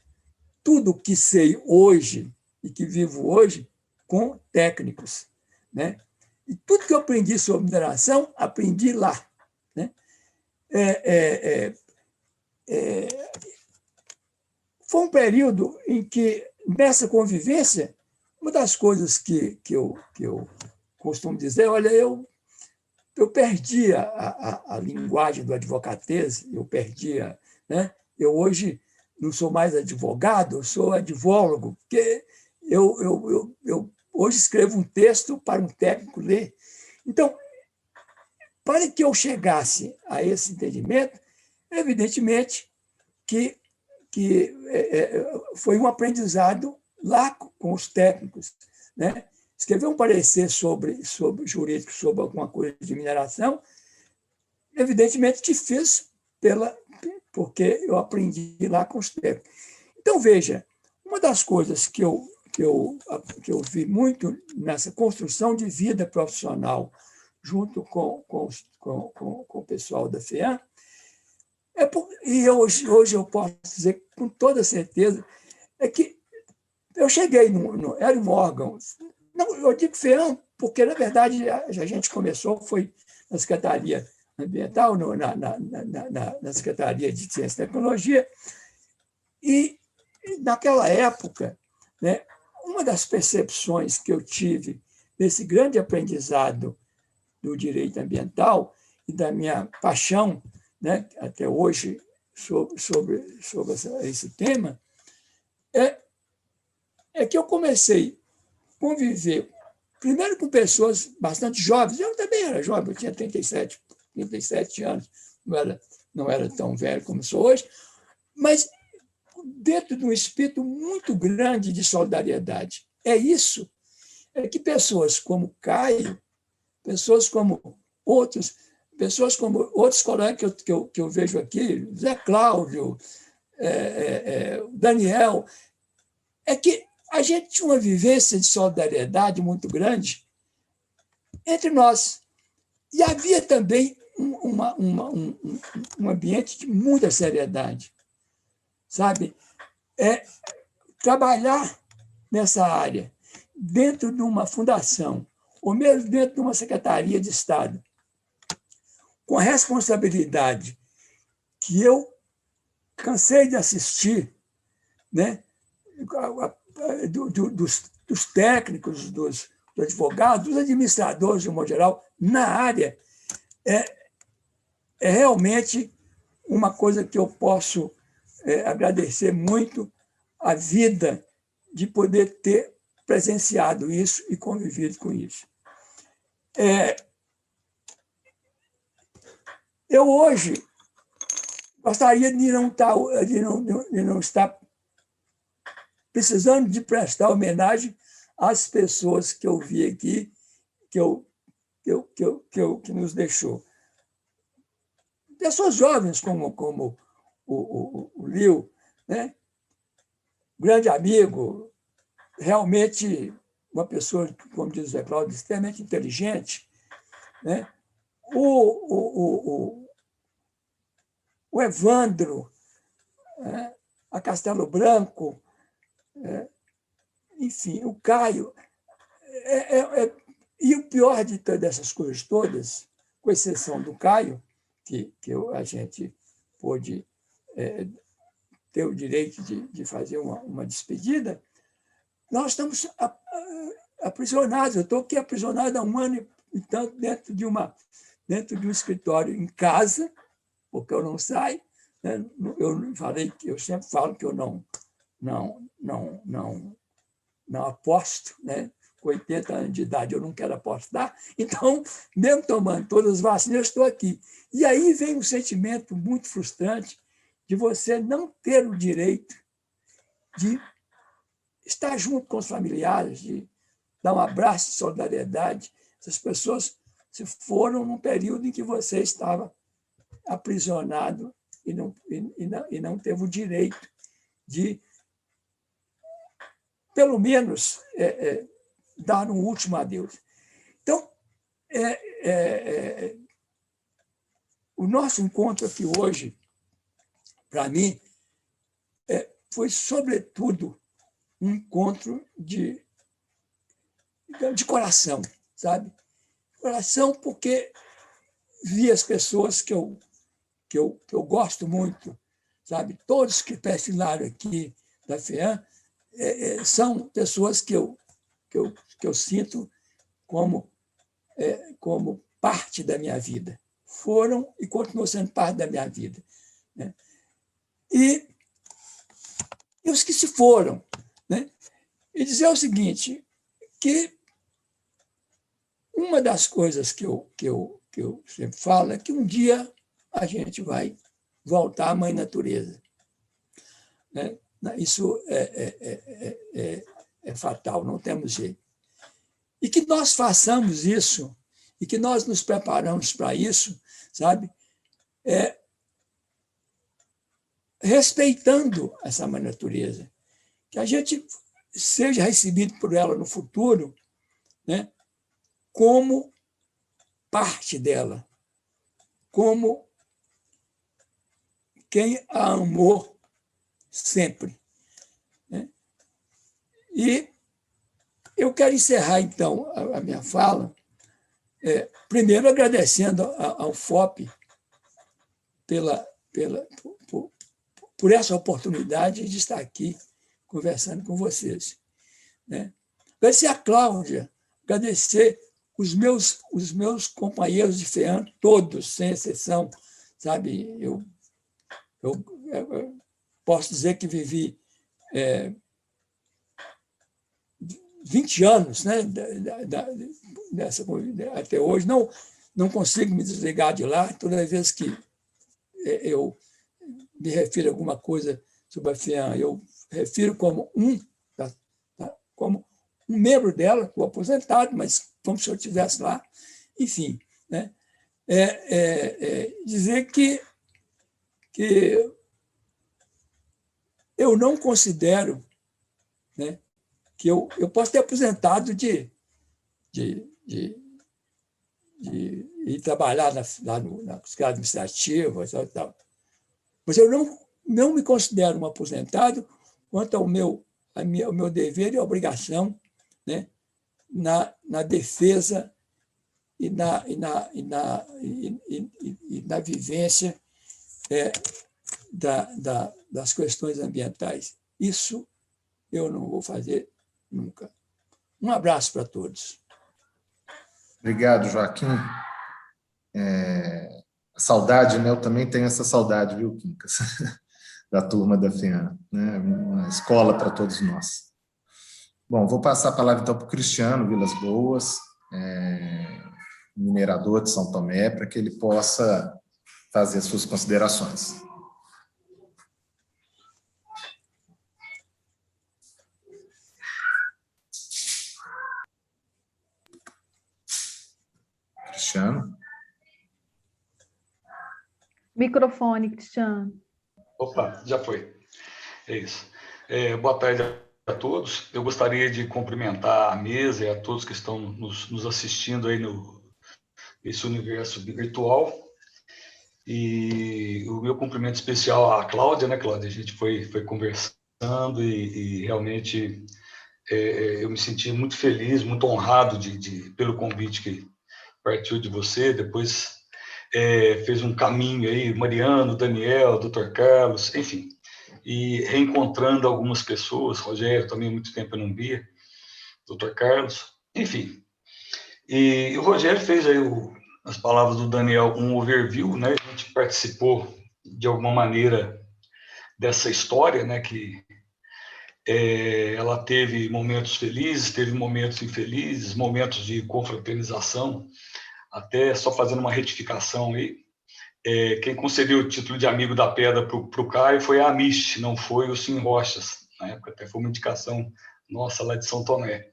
tudo que sei hoje e que vivo hoje com técnicos, né? E tudo que eu aprendi sobre mineração, aprendi lá, né? Foi um período em que, nessa convivência, uma das coisas que eu costumo dizer, olha, eu perdi a linguagem do advocatese, né? Eu hoje não sou mais advogado, eu sou advólogo, porque eu hoje escrevo um texto para um técnico ler. Então, para que eu chegasse a esse entendimento, evidentemente que foi um aprendizado lá com os técnicos, né? Escrever um parecer sobre jurídico, sobre alguma coisa de mineração, evidentemente que fiz porque eu aprendi lá com os técnicos. Então, veja, uma das coisas que eu vi muito nessa construção de vida profissional junto com o pessoal da FEAM, e hoje eu posso dizer com toda certeza, é que eu cheguei, era um órgão, não, eu digo FEAM, porque, na verdade, a gente começou, foi na Secretaria Ambiental, na Secretaria de Ciência e Tecnologia, e naquela época, né, uma das percepções que eu tive desse grande aprendizado do direito ambiental e da minha paixão, né, até hoje, sobre esse tema, é que eu comecei a conviver, primeiro com pessoas bastante jovens. Eu também era jovem, eu tinha 37 anos, não era tão velho como sou hoje, mas dentro de um espírito muito grande de solidariedade. É isso, é que pessoas como Caio, pessoas como outros colegas que eu vejo aqui, Zé Cláudio, Daniel, é que a gente tinha uma vivência de solidariedade muito grande entre nós. E havia também um ambiente de muita seriedade, sabe? Trabalhar nessa área, dentro de uma fundação, ou mesmo dentro de uma secretaria de Estado, com a responsabilidade que eu cansei de assistir, né? Dos técnicos, dos advogados, dos administradores, de um modo geral, na área, é realmente uma coisa que eu posso agradecer muito a vida de poder ter presenciado isso e convivido com isso. Eu hoje gostaria de não estar precisando de prestar homenagem às pessoas que eu vi aqui, que nos deixou. Pessoas jovens como o Lio, né? Grande amigo, realmente uma pessoa, como diz o Zé Cláudio, extremamente inteligente, né? O Evandro, né? A Castelo Branco, enfim, o Caio. E o pior de todas essas coisas todas, com exceção do Caio, que a gente pôde ter o direito de fazer uma despedida, nós estamos aprisionados. Eu estou aqui aprisionado há 1 ano e tanto dentro de um escritório em casa, porque eu não saio. Né? Eu sempre falo que eu não aposto, né? Com 80 anos de idade eu não quero apostar, então, mesmo tomando todas as vacinas, eu estou aqui. E aí vem um sentimento muito frustrante de você não ter o direito de estar junto com os familiares, de dar um abraço de solidariedade. Essas pessoas se foram num período em que você estava aprisionado e não teve o direito de, pelo menos, dar um último adeus. Então, o nosso encontro aqui hoje, para mim, foi, sobretudo, um encontro de coração, sabe? Coração, porque vi as pessoas que eu gosto muito, sabe? Todos que perfilaram aqui da FEAM são pessoas que eu sinto como parte da minha vida. Foram e continuam sendo parte da minha vida, né? E os que se foram, né? E dizer o seguinte, que uma das coisas que eu sempre falo é que um dia a gente vai voltar à mãe natureza, né? Isso é fatal, não temos jeito. E que nós façamos isso, e que nós nos preparamos para isso, sabe? Respeitando essa mãe natureza, que a gente seja recebido por ela no futuro, né? Como parte dela, como quem a amou sempre, né? E eu quero encerrar, então, a minha fala, primeiro agradecendo ao FOP por essa oportunidade de estar aqui conversando com vocês, né? Agradecer a Cláudia, agradecer os meus companheiros de FEAM, todos, sem exceção, sabe? Eu posso dizer que vivi 20 anos, né, até hoje. Não consigo me desligar de lá. Toda vez que eu me refiro a alguma coisa sobre a FEAM, eu refiro como como um membro dela, o aposentado, mas como se eu estivesse lá. Enfim, né? Dizer que eu não considero, né, que eu posso ter aposentado de ir trabalhar lá na escala administrativa e tal. Mas eu não me considero um aposentado quanto ao meu dever e obrigação, né, na defesa e na vivência das questões ambientais. Isso eu não vou fazer nunca. Um abraço para todos. Obrigado, Joaquim. A saudade, né? Eu também tenho essa saudade, viu, Quincas? Da turma da FEAM, né? Uma escola para todos nós. Bom, vou passar a palavra então para o Cristiano Vilas Boas, minerador de São Tomé, para que ele possa fazer as suas considerações. Cristiano. Microfone, Cristiano. Opa, já foi. É isso. Boa tarde a todos. Eu gostaria de cumprimentar a mesa e a todos que estão nos assistindo aí nesse universo virtual. E o meu cumprimento especial à Cláudia, né, Cláudia? A gente foi conversando e realmente eu me senti muito feliz, muito honrado pelo convite que partiu de você. Depois fez um caminho aí, Mariano, Daniel, Dr. Carlos, enfim, e reencontrando algumas pessoas, Rogério também, há muito tempo eu não via, Dr. Carlos, enfim. E o Rogério fez aí, nas palavras do Daniel, um overview, né? A gente participou, de alguma maneira, dessa história, né? Que ela teve momentos felizes, teve momentos infelizes, momentos de confraternização, até só fazendo uma retificação aí, quem concedeu o título de amigo da pedra para o Caio foi a Amish, não foi o Sim Rochas. Na época até foi uma indicação nossa lá de São Tomé.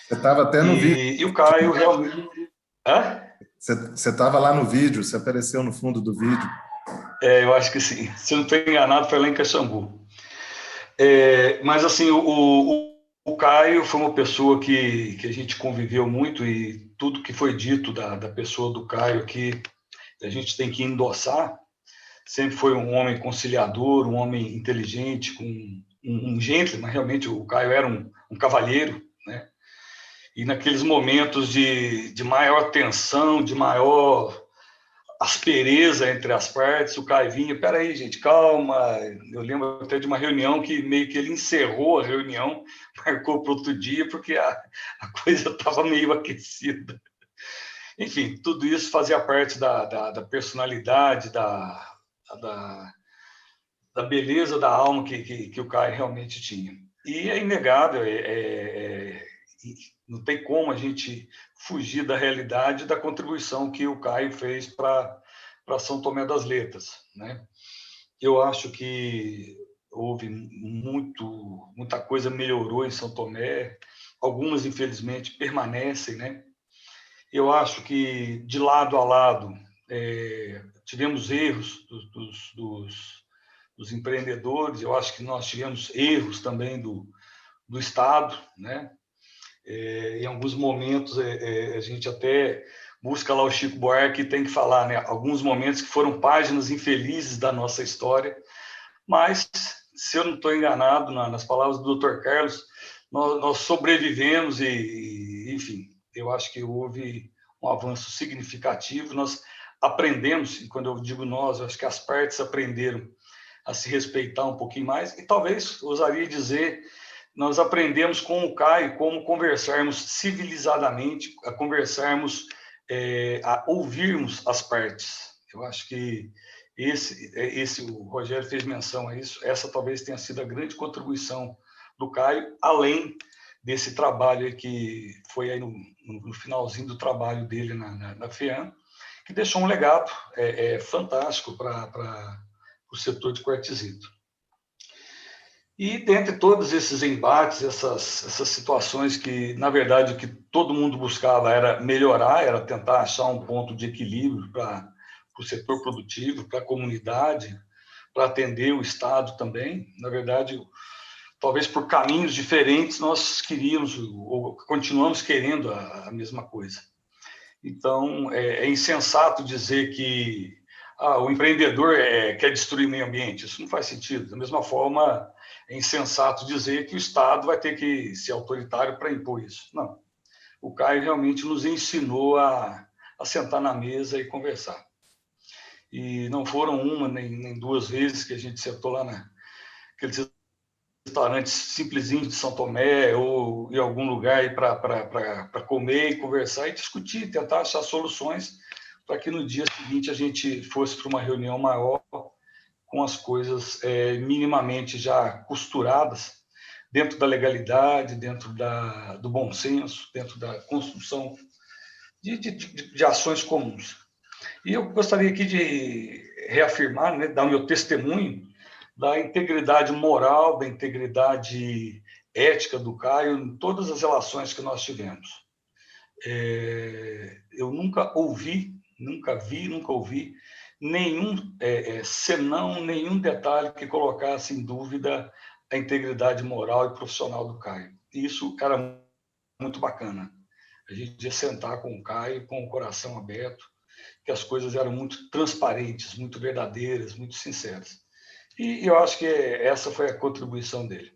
Você estava até no vídeo. E o Caio realmente... Você estava lá no vídeo, você apareceu no fundo do vídeo. Eu acho que sim. Se eu não estou enganado, foi lá em Caxambu. Mas, assim, o Caio foi uma pessoa que a gente conviveu muito, e tudo que foi dito da pessoa do Caio aqui, a gente tem que endossar. Sempre foi um homem conciliador, um homem inteligente, um gentleman. Realmente, o Caio era um cavalheiro, né? E naqueles momentos de maior tensão, de maior aspereza entre as partes, o Caio vinha: peraí, gente, calma. Eu lembro até de uma reunião que meio que ele encerrou a reunião, marcou para outro dia, porque a coisa estava meio aquecida. Enfim, tudo isso fazia parte da personalidade, da beleza da alma que o Caio realmente tinha. E é inegável, não tem como a gente fugir da realidade da contribuição que o Caio fez para São Tomé das Letras, né? Eu acho que houve muita coisa melhorou em São Tomé, algumas, infelizmente, permanecem, né? Eu acho que, de lado a lado, tivemos erros dos empreendedores. Eu acho que nós tivemos erros também do Estado, né? Em alguns momentos, a gente até busca lá o Chico Buarque, que tem que falar, né? Alguns momentos que foram páginas infelizes da nossa história, mas, se eu não estou enganado, nas palavras do Dr. Carlos, nós sobrevivemos e, enfim, eu acho que houve um avanço significativo. Nós aprendemos, e quando eu digo nós, eu acho que as partes aprenderam a se respeitar um pouquinho mais, e talvez ousaria dizer nós aprendemos com o Caio como conversarmos civilizadamente, a conversarmos, a ouvirmos as partes. Eu acho que o Rogério fez menção a isso, essa talvez tenha sido a grande contribuição do Caio, além desse trabalho aí que foi aí no finalzinho do trabalho dele na FEAM, que deixou um legado fantástico para o setor de quartzito. E dentre todos esses embates, essas situações que, na verdade, o que todo mundo buscava era melhorar, era tentar achar um ponto de equilíbrio para o setor produtivo, para a comunidade, para atender o Estado também. Na verdade, talvez por caminhos diferentes, nós queríamos, ou continuamos querendo a mesma coisa. Então, é insensato dizer que o empreendedor quer destruir o meio ambiente. Isso não faz sentido. Da mesma forma, é insensato dizer que o Estado vai ter que ser autoritário para impor isso. Não. O Caio realmente nos ensinou a sentar na mesa e conversar. E não foram uma nem duas vezes que a gente sentou lá naqueles restaurantes simplesinhos de São Tomé ou em algum lugar para comer e conversar e discutir, tentar achar soluções para que no dia seguinte a gente fosse para uma reunião maior com as coisas minimamente já costuradas dentro da legalidade, dentro do bom senso, dentro da construção de ações comuns. E eu gostaria aqui de reafirmar, né, dar o meu testemunho da integridade moral, da integridade ética do Caio em todas as relações que nós tivemos. Eu nunca ouvi nenhum senão, nenhum detalhe que colocasse em dúvida a integridade moral e profissional do Caio. E isso era muito bacana. A gente ia sentar com o Caio com o coração aberto, que as coisas eram muito transparentes, muito verdadeiras, muito sinceras. E eu acho que essa foi a contribuição dele.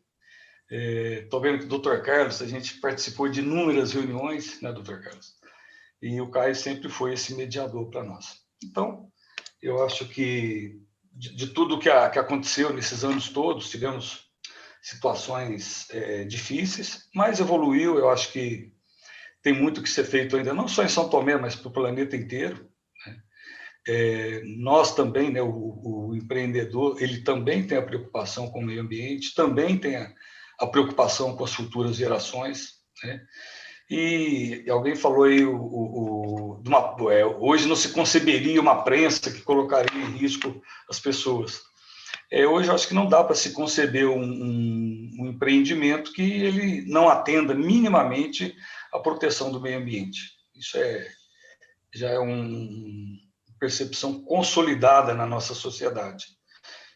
Estou vendo que o Dr. Carlos, a gente participou de inúmeras reuniões, né, Dr. Carlos? E o Caio sempre foi esse mediador para nós. Então, eu acho que de tudo que aconteceu nesses anos todos, tivemos situações difíceis, mas evoluiu. Eu acho que tem muito que ser feito ainda, não só em São Tomé, mas para o planeta inteiro. Nós também, né, o empreendedor, ele também tem a preocupação com o meio ambiente, também tem a preocupação com as futuras gerações, né? E alguém falou aí, hoje não se conceberia uma prensa que colocaria em risco as pessoas. Hoje eu acho que não dá para se conceber um empreendimento que ele não atenda minimamente à proteção do meio ambiente. Isso já é uma percepção consolidada na nossa sociedade.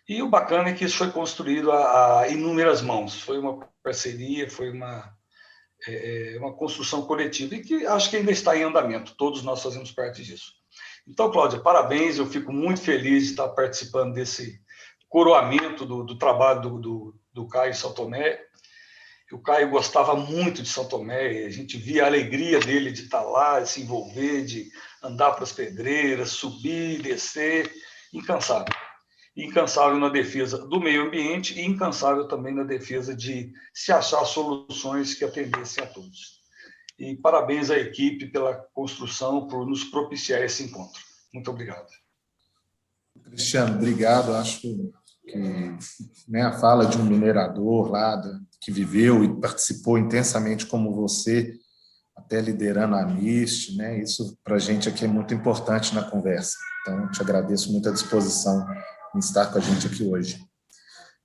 E o bacana é que isso foi construído a inúmeras mãos. Foi uma parceria, foi uma construção coletiva e que acho que ainda está em andamento. Todos nós fazemos parte disso. Então, Cláudia, parabéns. Eu fico muito feliz de estar participando desse coroamento do trabalho do Caio em São Tomé. O Caio gostava muito de São Tomé, a gente via a alegria dele de estar lá, de se envolver, de andar para as pedreiras, subir, descer, incansável. Incansável na defesa do meio ambiente e incansável também na defesa de se achar soluções que atendessem a todos. E parabéns à equipe pela construção, por nos propiciar esse encontro. Muito obrigado. Cristiano, obrigado. Acho que a fala de um minerador lá que viveu e participou intensamente como você, até liderando a MIST, né? Isso para a gente aqui é muito importante na conversa. Então, te agradeço muito a disposição em estar com a gente aqui hoje.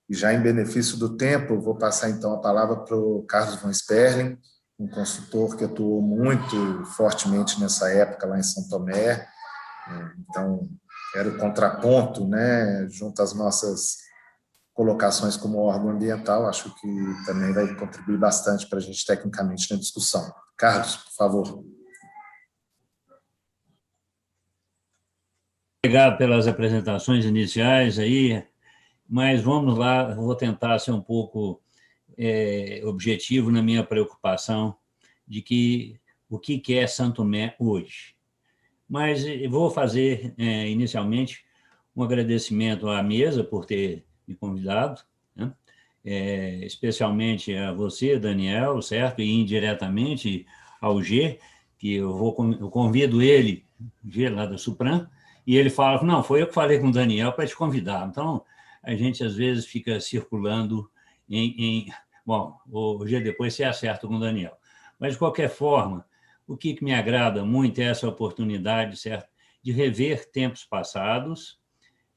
E já em benefício do tempo, eu vou passar então a palavra para o Carlos von Sperling, um consultor que atuou muito fortemente nessa época lá em São Tomé. Então, era o contraponto, né, junto às nossas colocações como órgão ambiental. Acho que também vai contribuir bastante para a gente tecnicamente na discussão. Carlos, por favor. Obrigado pelas apresentações iniciais aí, mas vamos lá, vou tentar ser um pouco objetivo na minha preocupação de o que é Santo Tomé hoje. Mas vou fazer, inicialmente, um agradecimento à mesa por ter me convidado, né? especialmente a você, Daniel, certo? E indiretamente ao G, que eu convido ele, G lá da Supram, e ele fala, não, foi eu que falei com o Daniel para te convidar. Então, a gente às vezes fica circulando bom, o G depois se acerta com o Daniel. Mas, de qualquer forma, o que me agrada muito é essa oportunidade, certo, de rever tempos passados,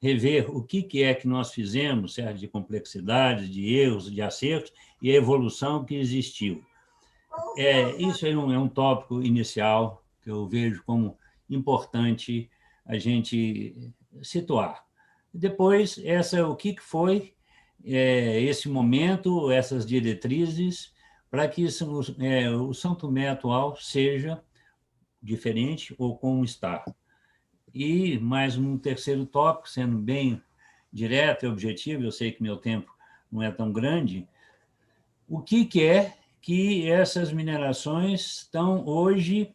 rever o que é que nós fizemos, certo, de complexidades, de erros, de acertos, e a evolução que existiu. Isso é um tópico inicial que eu vejo como importante a gente situar. Depois, o que foi esse momento, essas diretrizes, para que o São Tomé atual seja diferente ou como está. E mais um terceiro tópico, sendo bem direto e objetivo, eu sei que meu tempo não é tão grande, o que é que essas minerações estão hoje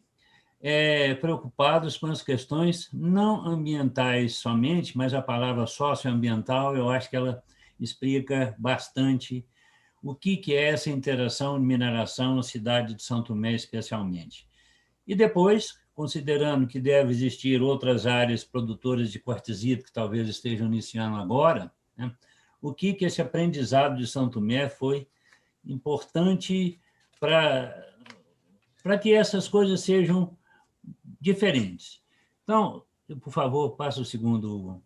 preocupadas com as questões não ambientais somente, mas a palavra socioambiental, eu acho que ela explica bastante o que é essa interação de mineração na cidade de São Tomé, especialmente. E depois, considerando que deve existir outras áreas produtoras de quartzito que talvez estejam iniciando agora, né, o que esse aprendizado de São Tomé foi importante para que essas coisas sejam diferentes. Então, por favor, passa o segundo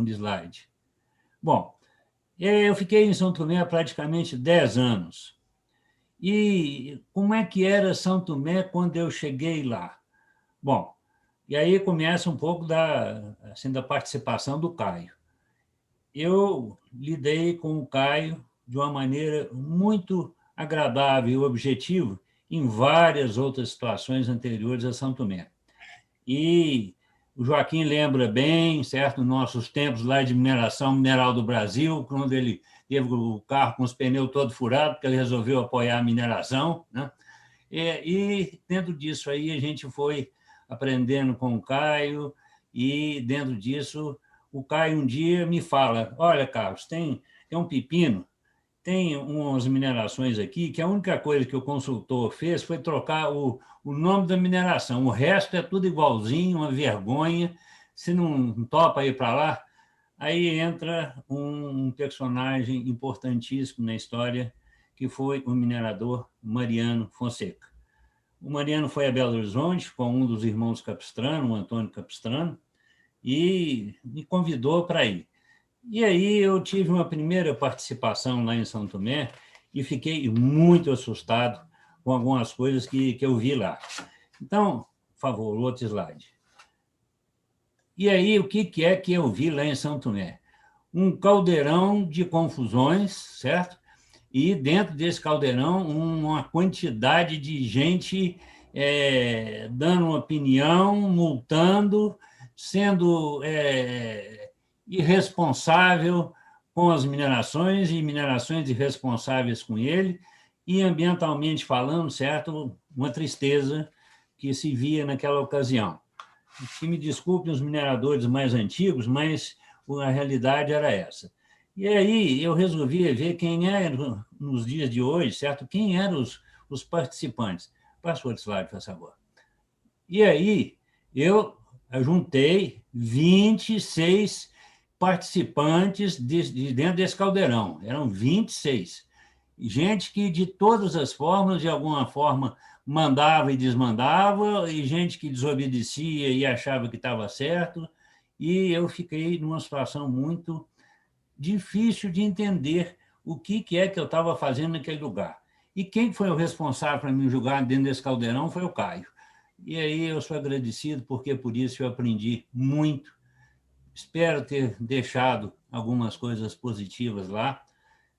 slide. Bom, eu fiquei em São Tomé há praticamente 10 anos. E como é que era São Tomé quando eu cheguei lá? Bom, e aí começa um pouco da participação do Caio. Eu lidei com o Caio de uma maneira muito agradável e objetiva em várias outras situações anteriores a São Tomé. E o Joaquim lembra bem, certo, nossos tempos lá de mineração mineral do Brasil, quando ele teve o carro com os pneus todos furados, porque ele resolveu apoiar a mineração, né? E dentro disso aí a gente foi aprendendo com o Caio, e dentro disso o Caio um dia me fala, olha, Carlos, tem um pepino, tem umas minerações aqui que a única coisa que o consultor fez foi trocar o nome da mineração. O resto é tudo igualzinho, uma vergonha. Se não topa ir para lá, aí entra um personagem importantíssimo na história, que foi o minerador Mariano Fonseca. O Mariano foi a Belo Horizonte com um dos irmãos Capistrano, o Antônio Capistrano, e me convidou para ir. E aí eu tive uma primeira participação lá em São Tomé e fiquei muito assustado com algumas coisas que eu vi lá. Então, por favor, outro slide. E aí, o que é que eu vi lá em São Tomé? Um caldeirão de confusões, certo? E dentro desse caldeirão, uma quantidade de gente dando opinião, multando, sendo irresponsável com as minerações e minerações irresponsáveis com ele, e ambientalmente falando, certo, uma tristeza que se via naquela ocasião. Que me desculpem os mineradores mais antigos, mas a realidade era essa. E aí eu resolvi ver quem era, nos dias de hoje, certo, quem eram os participantes. Passa o outro slide, por favor. E aí eu juntei 26 participantes de dentro desse caldeirão. Eram 26. Gente que, de todas as formas, de alguma forma, mandava e desmandava, e gente que desobedecia e achava que estava certo. E eu fiquei numa situação muito difícil de entender o que é que eu estava fazendo naquele lugar. E quem foi o responsável para me julgar dentro desse caldeirão foi o Caio. E aí eu sou agradecido, porque por isso eu aprendi muito. Espero ter deixado algumas coisas positivas lá,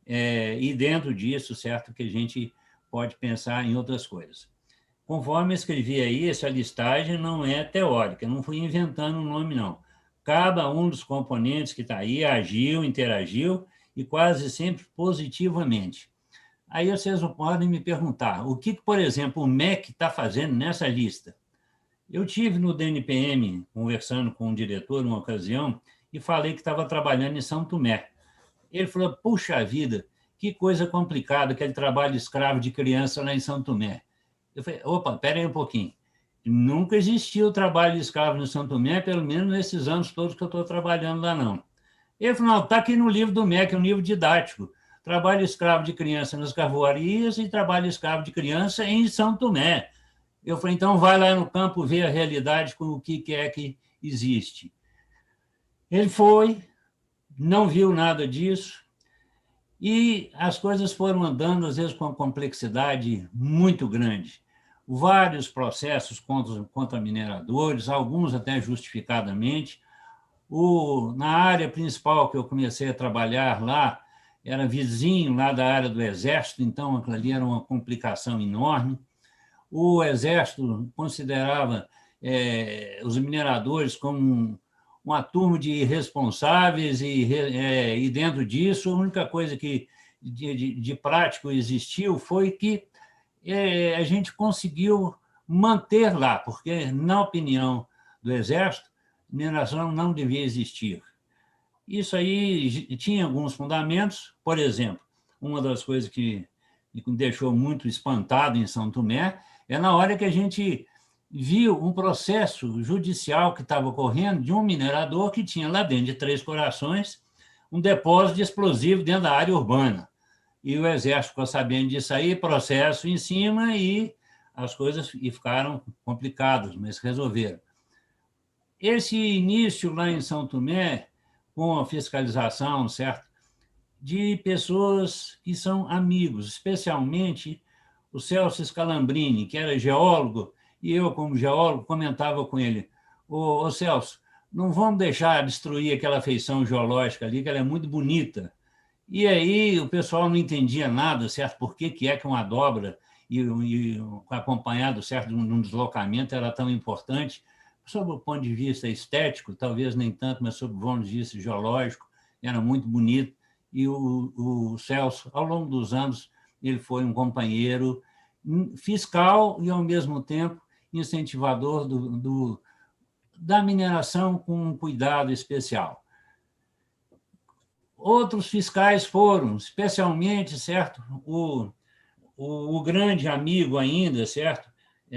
e dentro disso, certo, que a gente pode pensar em outras coisas. Conforme eu escrevi aí, essa listagem não é teórica, não fui inventando um nome, não. Cada um dos componentes que está aí agiu, interagiu, e quase sempre positivamente. Aí vocês podem me perguntar, o que, por exemplo, o MEC está fazendo nessa lista? Eu tive no DNPM, conversando com um diretor, numa ocasião, e falei que estava trabalhando em São Tomé. Ele falou, puxa vida, que coisa complicada, aquele trabalho escravo de criança lá em São Tomé. Eu falei, opa, espera aí um pouquinho. Nunca existiu o trabalho de escravo no São Tomé, pelo menos nesses anos todos que eu estou trabalhando lá, não. Ele falou, não, está aqui no livro do MEC, um livro didático. Trabalho escravo de criança nas carvoarias e trabalho escravo de criança em São Tomé. Eu falei, então vai lá no campo ver a realidade com o que é que existe. Ele foi, não viu nada disso, e as coisas foram andando, às vezes, com uma complexidade muito grande. Vários processos contra mineradores, alguns até justificadamente. Na área principal que eu comecei a trabalhar lá, era vizinho lá da área do Exército, então aquilo ali era uma complicação enorme. O Exército considerava os mineradores como uma turma de irresponsáveis e dentro disso, a única coisa que de prático existiu foi que a gente conseguiu manter lá, porque, na opinião do Exército, mineração não devia existir. Isso aí tinha alguns fundamentos, por exemplo, uma das coisas que me deixou muito espantado em São Tomé é na hora que a gente viu um processo judicial que estava ocorrendo de um minerador que tinha lá dentro de Três Corações um depósito de explosivo dentro da área urbana. E o Exército ficou sabendo disso aí, processo em cima, e as coisas ficaram complicadas, mas resolveram. Esse início lá em São Tomé, com a fiscalização, certo, de pessoas que são amigos, especialmente o Celso Scalambrini, que era geólogo, e eu, como geólogo, comentava com ele, ô Celso, não vamos deixar destruir aquela feição geológica ali, que ela é muito bonita. E aí o pessoal não entendia nada, certo, por que é que uma dobra e acompanhado, certo, de um deslocamento era tão importante. Sob o ponto de vista estético, talvez nem tanto, mas sob o ponto de vista geológico, era muito bonito. E o Celso, ao longo dos anos, ele foi um companheiro fiscal e, ao mesmo tempo, incentivador da mineração com um cuidado especial. Outros fiscais foram, especialmente, certo, o grande amigo ainda, certo,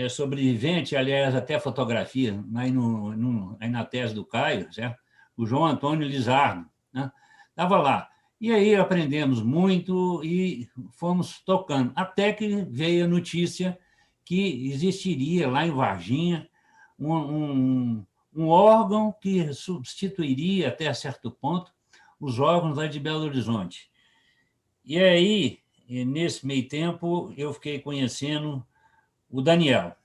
sobrevivente, aliás, até fotografia, aí na tese do Caio, certo? O João Antônio Lizardo, né? Estava lá. E aí aprendemos muito e fomos tocando, até que veio a notícia que existiria lá em Varginha um órgão que substituiria, até certo ponto, os órgãos lá de Belo Horizonte. E aí, nesse meio tempo, eu fiquei conhecendo o Daniel.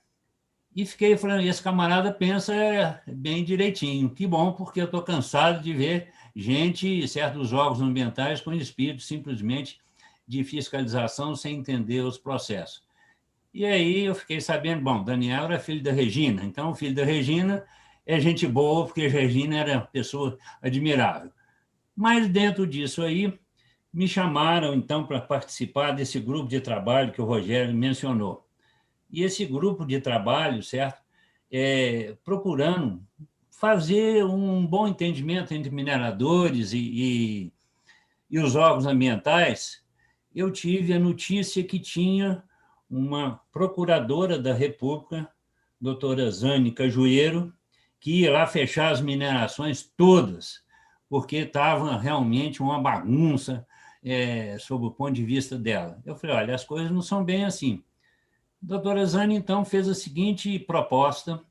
E fiquei falando, esse camarada pensa bem direitinho. Que bom, porque eu estou cansado de ver gente, certos órgãos ambientais, com espírito simplesmente de fiscalização sem entender os processos. E aí eu fiquei sabendo, bom, Daniel era filho da Regina, então o filho da Regina é gente boa, porque a Regina era uma pessoa admirável. Mas dentro disso aí, me chamaram, então, para participar desse grupo de trabalho que o Rogério mencionou. E esse grupo de trabalho, certo, procurando fazer um bom entendimento entre mineradores e os órgãos ambientais, eu tive a notícia que tinha uma procuradora da República, doutora Zane Cajueiro, que ia lá fechar as minerações todas, porque estava realmente uma bagunça sob o ponto de vista dela. Eu falei, olha, as coisas não são bem assim. A doutora Zane, então, fez a seguinte proposta,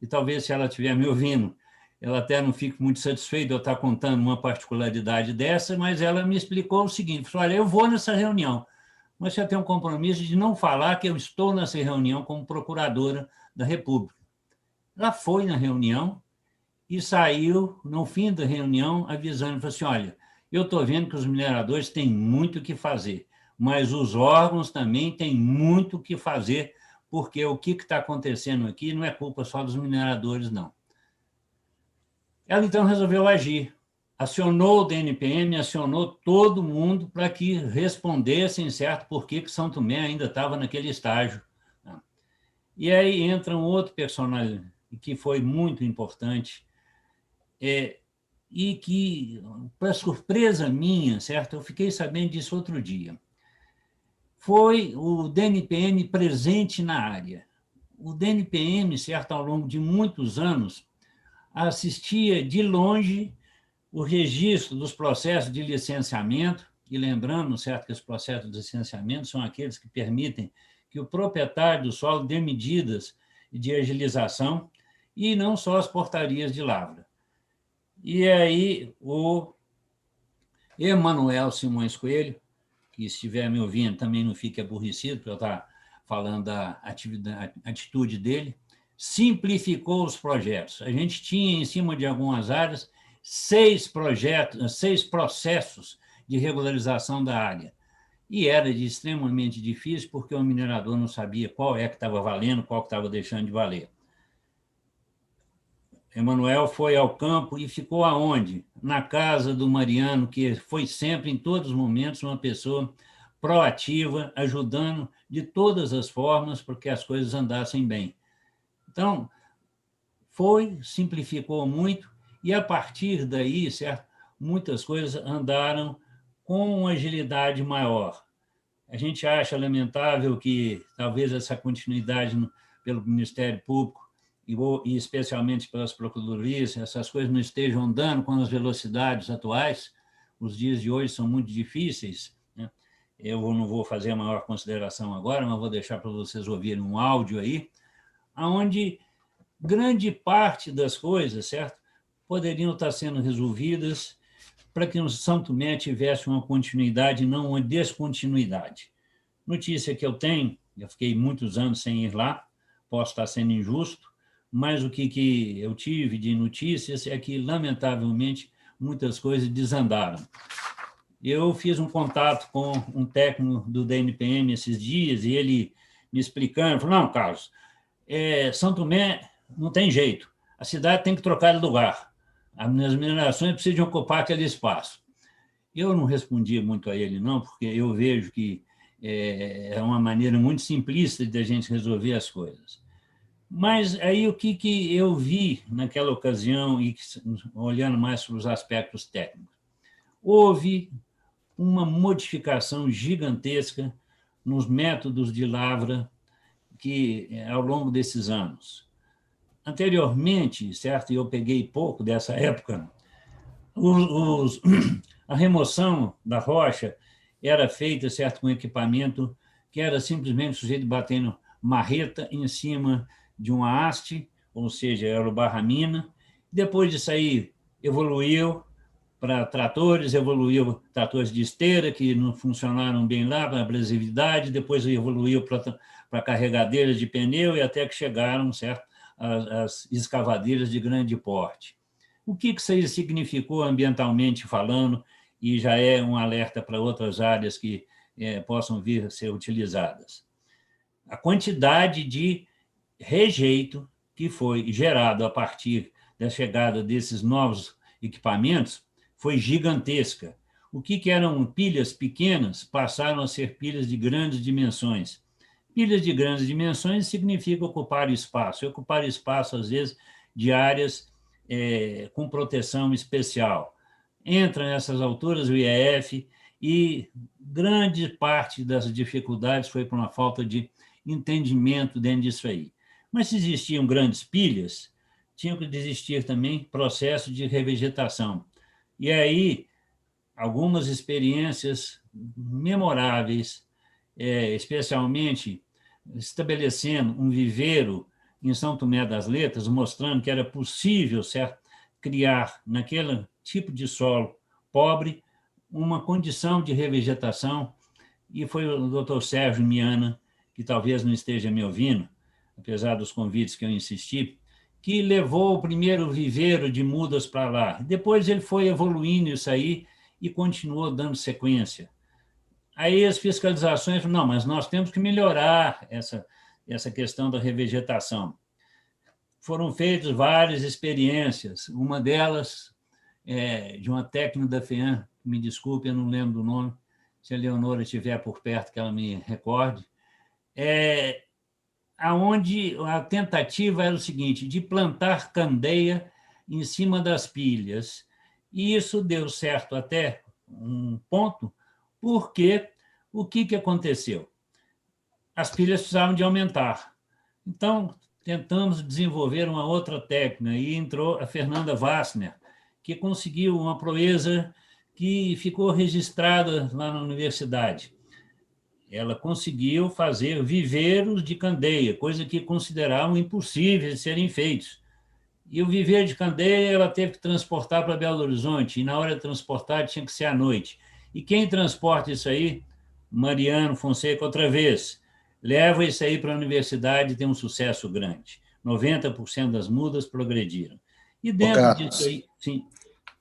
e talvez, se ela estiver me ouvindo, ela até não fique muito satisfeita de eu estar contando uma particularidade dessa, mas ela me explicou o seguinte, falou, olha, eu vou nessa reunião, mas você tem um compromisso de não falar que eu estou nessa reunião como procuradora da República. Ela foi na reunião e saiu, no fim da reunião, avisando, falou assim, olha, eu estou vendo que os mineradores têm muito o que fazer, mas os órgãos também têm muito o que fazer, porque o que está acontecendo aqui não é culpa só dos mineradores, não. Ela, então, resolveu agir. Acionou o DNPM, acionou todo mundo para que respondessem, certo, por que São Tomé ainda estava naquele estágio. E aí entra um outro personagem que foi muito importante. e que, para surpresa minha, certo? Eu fiquei sabendo disso outro dia. Foi o DNPM presente na área. O DNPM, certo, ao longo de muitos anos, assistia de longe o registro dos processos de licenciamento, e lembrando, certo, que os processos de licenciamento são aqueles que permitem que o proprietário do solo dê medidas de agilização, e não só as portarias de lavra. E aí o Emanuel Simões Coelho, que estiver me ouvindo também não fique aborrecido, porque eu estou falando da atitude dele, simplificou os projetos. A gente tinha, em cima de algumas áreas, 6 processos de regularização da área. E era extremamente difícil, porque o minerador não sabia qual é que estava valendo, qual que estava deixando de valer. Emanuel foi ao campo e ficou aonde? Na casa do Mariano, que foi sempre, em todos os momentos, uma pessoa proativa, ajudando de todas as formas para que as coisas andassem bem. Então, simplificou muito, e a partir daí, certo, muitas coisas andaram com uma agilidade maior. A gente acha lamentável que talvez essa continuidade pelo Ministério Público e especialmente pelas procuradorias, essas coisas não estejam andando com as velocidades atuais. Os dias de hoje são muito difíceis, né? Eu não vou fazer a maior consideração agora, mas vou deixar para vocês ouvirem um áudio aí, onde grande parte das coisas, certo, poderiam estar sendo resolvidas para que o São Tomé tivesse uma continuidade e não uma descontinuidade. Notícia que eu tenho, eu fiquei muitos anos sem ir lá, posso estar sendo injusto, mas o que eu tive de notícias é que, lamentavelmente, muitas coisas desandaram. Eu fiz um contato com um técnico do DNPM esses dias, e ele me explicando, falou, não, Carlos, São Tomé não tem jeito, a cidade tem que trocar de lugar, as minerações precisam ocupar aquele espaço. Eu não respondi muito a ele, não, porque eu vejo que é uma maneira muito simplista de a gente resolver as coisas. Mas aí o que eu vi naquela ocasião, e olhando mais para os aspectos técnicos, houve uma modificação gigantesca nos métodos de lavra que, ao longo desses anos. Anteriormente, certo, e eu peguei pouco dessa época, a remoção da rocha era feita, certo, com equipamento que era simplesmente o sujeito batendo marreta em cima de uma haste, ou seja, era o barramina. Depois disso aí, evoluiu para tratores, evoluiu tratores de esteira, que não funcionaram bem lá, para abrasividade, depois evoluiu para carregadeiras de pneu, e até que chegaram, certo, as escavadeiras de grande porte. O que isso aí significou ambientalmente falando, e já é um alerta para outras áreas que possam vir a ser utilizadas? A quantidade de rejeito que foi gerado a partir da chegada desses novos equipamentos foi gigantesca. O que eram pilhas pequenas passaram a ser pilhas de grandes dimensões. Pilhas de grandes dimensões significa ocupar espaço, e ocupar espaço, às vezes, de áreas com proteção especial. Entra nessas alturas o IEF, e grande parte das dificuldades foi por uma falta de entendimento dentro disso aí. Mas se existiam grandes pilhas, tinham que existir também processos de revegetação. E aí, algumas experiências memoráveis, especialmente estabelecendo um viveiro em São Tomé das Letras, mostrando que era possível, certo, criar, naquele tipo de solo pobre, uma condição de revegetação, e foi o doutor Sérgio Miana, que talvez não esteja me ouvindo, apesar dos convites que eu insisti, que levou o primeiro viveiro de mudas para lá. Depois ele foi evoluindo isso aí e continuou dando sequência. Aí as fiscalizações falaram, não, mas nós temos que melhorar essa questão da revegetação. Foram feitas várias experiências, uma delas de uma técnica da FEAM, me desculpe, eu não lembro do nome, se a Leonora estiver por perto, que ela me recorde, aonde a tentativa era o seguinte, de plantar candeia em cima das pilhas, E isso deu certo até um ponto, porque o que aconteceu? As pilhas precisavam de aumentar. Então, tentamos desenvolver uma outra técnica, e entrou a Fernanda Wassner, que conseguiu uma proeza que ficou registrada lá na universidade. Ela conseguiu fazer viveiros de candeia, coisa que consideravam impossíveis de serem feitos. E o viveiro de candeia ela teve que transportar para Belo Horizonte, e na hora de transportar tinha que ser à noite. E quem transporta isso aí? Mariano Fonseca, outra vez. Leva isso aí para a universidade e tem um sucesso grande. 90% das mudas progrediram. E dentro disso aí, sim.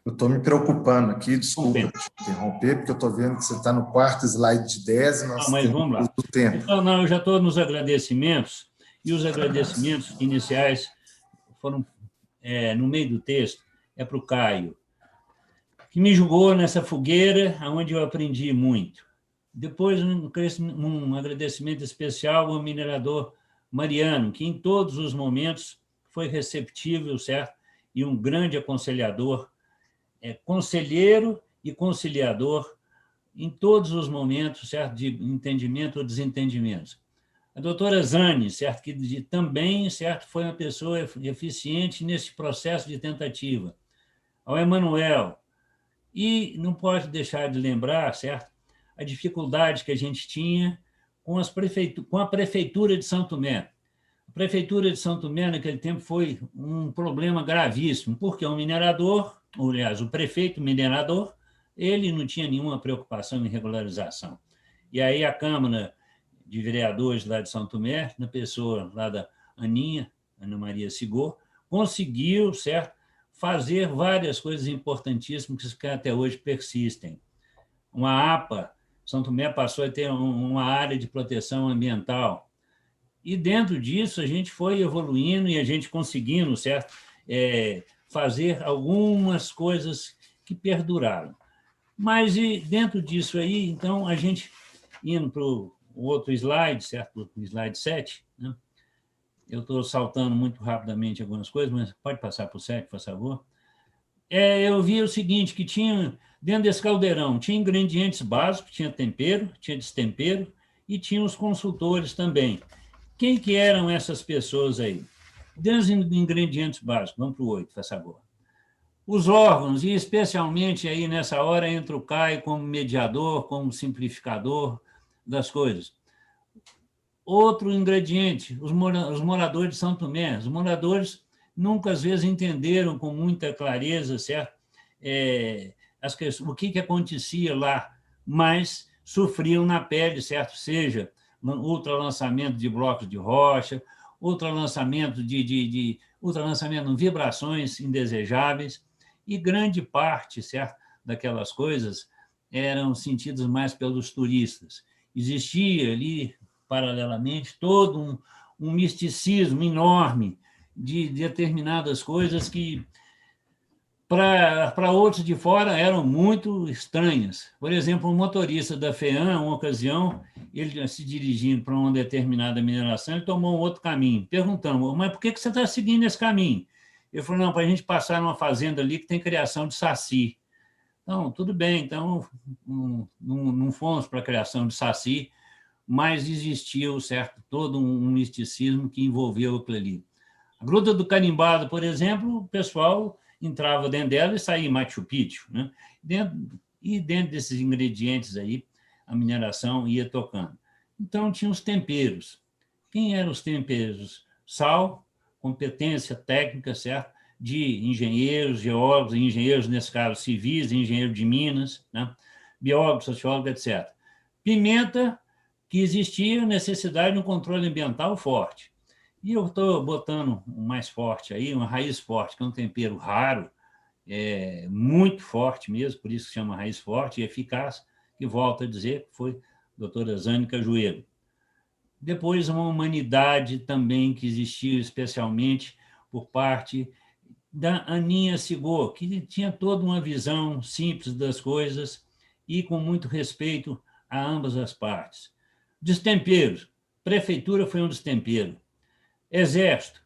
Eu estou me preocupando aqui, desculpa te interromper, porque eu estou vendo que você está no quarto slide de 10 e nós mas temos vamos lá. o tempo. Então, não, eu já estou nos agradecimentos, e os agradecimentos iniciais foram, no meio do texto, é para o Caio, que me jogou nessa fogueira, onde eu aprendi muito. Depois, um agradecimento especial ao minerador Mariano, que em todos os momentos foi receptível, certo? E um grande aconselhador, conselheiro e conciliador em todos os momentos, certo? De entendimento ou desentendimento. A doutora Zane, certo? Que também, certo? Foi uma pessoa eficiente nesse processo de tentativa. Ao Emanuel. E não pode deixar de lembrar, certo? A dificuldade que a gente tinha com a Prefeitura de São Tomé. A Prefeitura de São Tomé, naquele tempo, foi um problema gravíssimo, porque o minerador, aliás, o prefeito minerador, ele não tinha nenhuma preocupação em regularização. E aí a Câmara de Vereadores lá de São Tomé, na pessoa lá da Aninha, Ana Maria Sigor, conseguiu, certo, fazer várias coisas importantíssimas que até hoje persistem. Uma APA, São Tomé passou a ter uma área de proteção ambiental. E dentro disso a gente foi evoluindo e a gente conseguindo, certo, fazer algumas coisas que perduraram. Mas e dentro disso aí, então, a gente indo para o outro slide, certo? O slide 7, né? Eu estou saltando muito rapidamente algumas coisas, mas pode passar para o 7, por favor. Eu vi o seguinte, que tinha, dentro desse caldeirão, tinha ingredientes básicos, tinha tempero, tinha destempero, e tinha os consultores também. Quem que eram essas pessoas aí? Dentro dos ingredientes básicos, vamos para o 8, por favor. Os órgãos, e especialmente aí nessa hora entra o Caio como mediador, como simplificador das coisas. Outro ingrediente, os moradores de São Tomé. Os moradores nunca, às vezes, entenderam com muita clareza, certo? O que acontecia lá, mas sofriam na pele, certo? Seja ultralançamento de blocos de rocha, ultralançamento de vibrações indesejáveis, e grande parte, certo, daquelas coisas eram sentidas mais pelos turistas. Existia ali, paralelamente, todo um misticismo enorme de determinadas coisas que, para outros de fora, eram muito estranhas. Por exemplo, um motorista da FEAM, uma ocasião, ele se dirigindo para uma determinada mineração, ele tomou um outro caminho. Perguntamos, mas por que você está seguindo esse caminho? Ele falou, não, para a gente passar numa fazenda ali que tem criação de saci. Então, tudo bem, então não fomos para a criação de saci, mas existiu, certo, todo um misticismo que envolveu aquilo ali. A Gruta do Carimbado, por exemplo, o pessoal entrava dentro dela e saía em Machu Picchu, né? Dentro desses ingredientes aí, a mineração ia tocando. Então, tinha os temperos. Quem eram os temperos? Sal, competência técnica, certo? De engenheiros, geólogos, engenheiros, nesse caso, civis, engenheiro de minas, né? Biólogos, sociólogos, etc. Pimenta, que existia necessidade de um controle ambiental forte. E eu estou botando um mais forte aí, uma raiz forte, que é um tempero raro, muito forte mesmo, por isso se chama raiz forte e eficaz, que volto a dizer que foi a doutora Zane Cajueiro. Depois, uma humanidade também que existiu especialmente por parte da Aninha Sigor, que tinha toda uma visão simples das coisas e com muito respeito a ambas as partes. Destemperos. Prefeitura foi um destempero. Exército.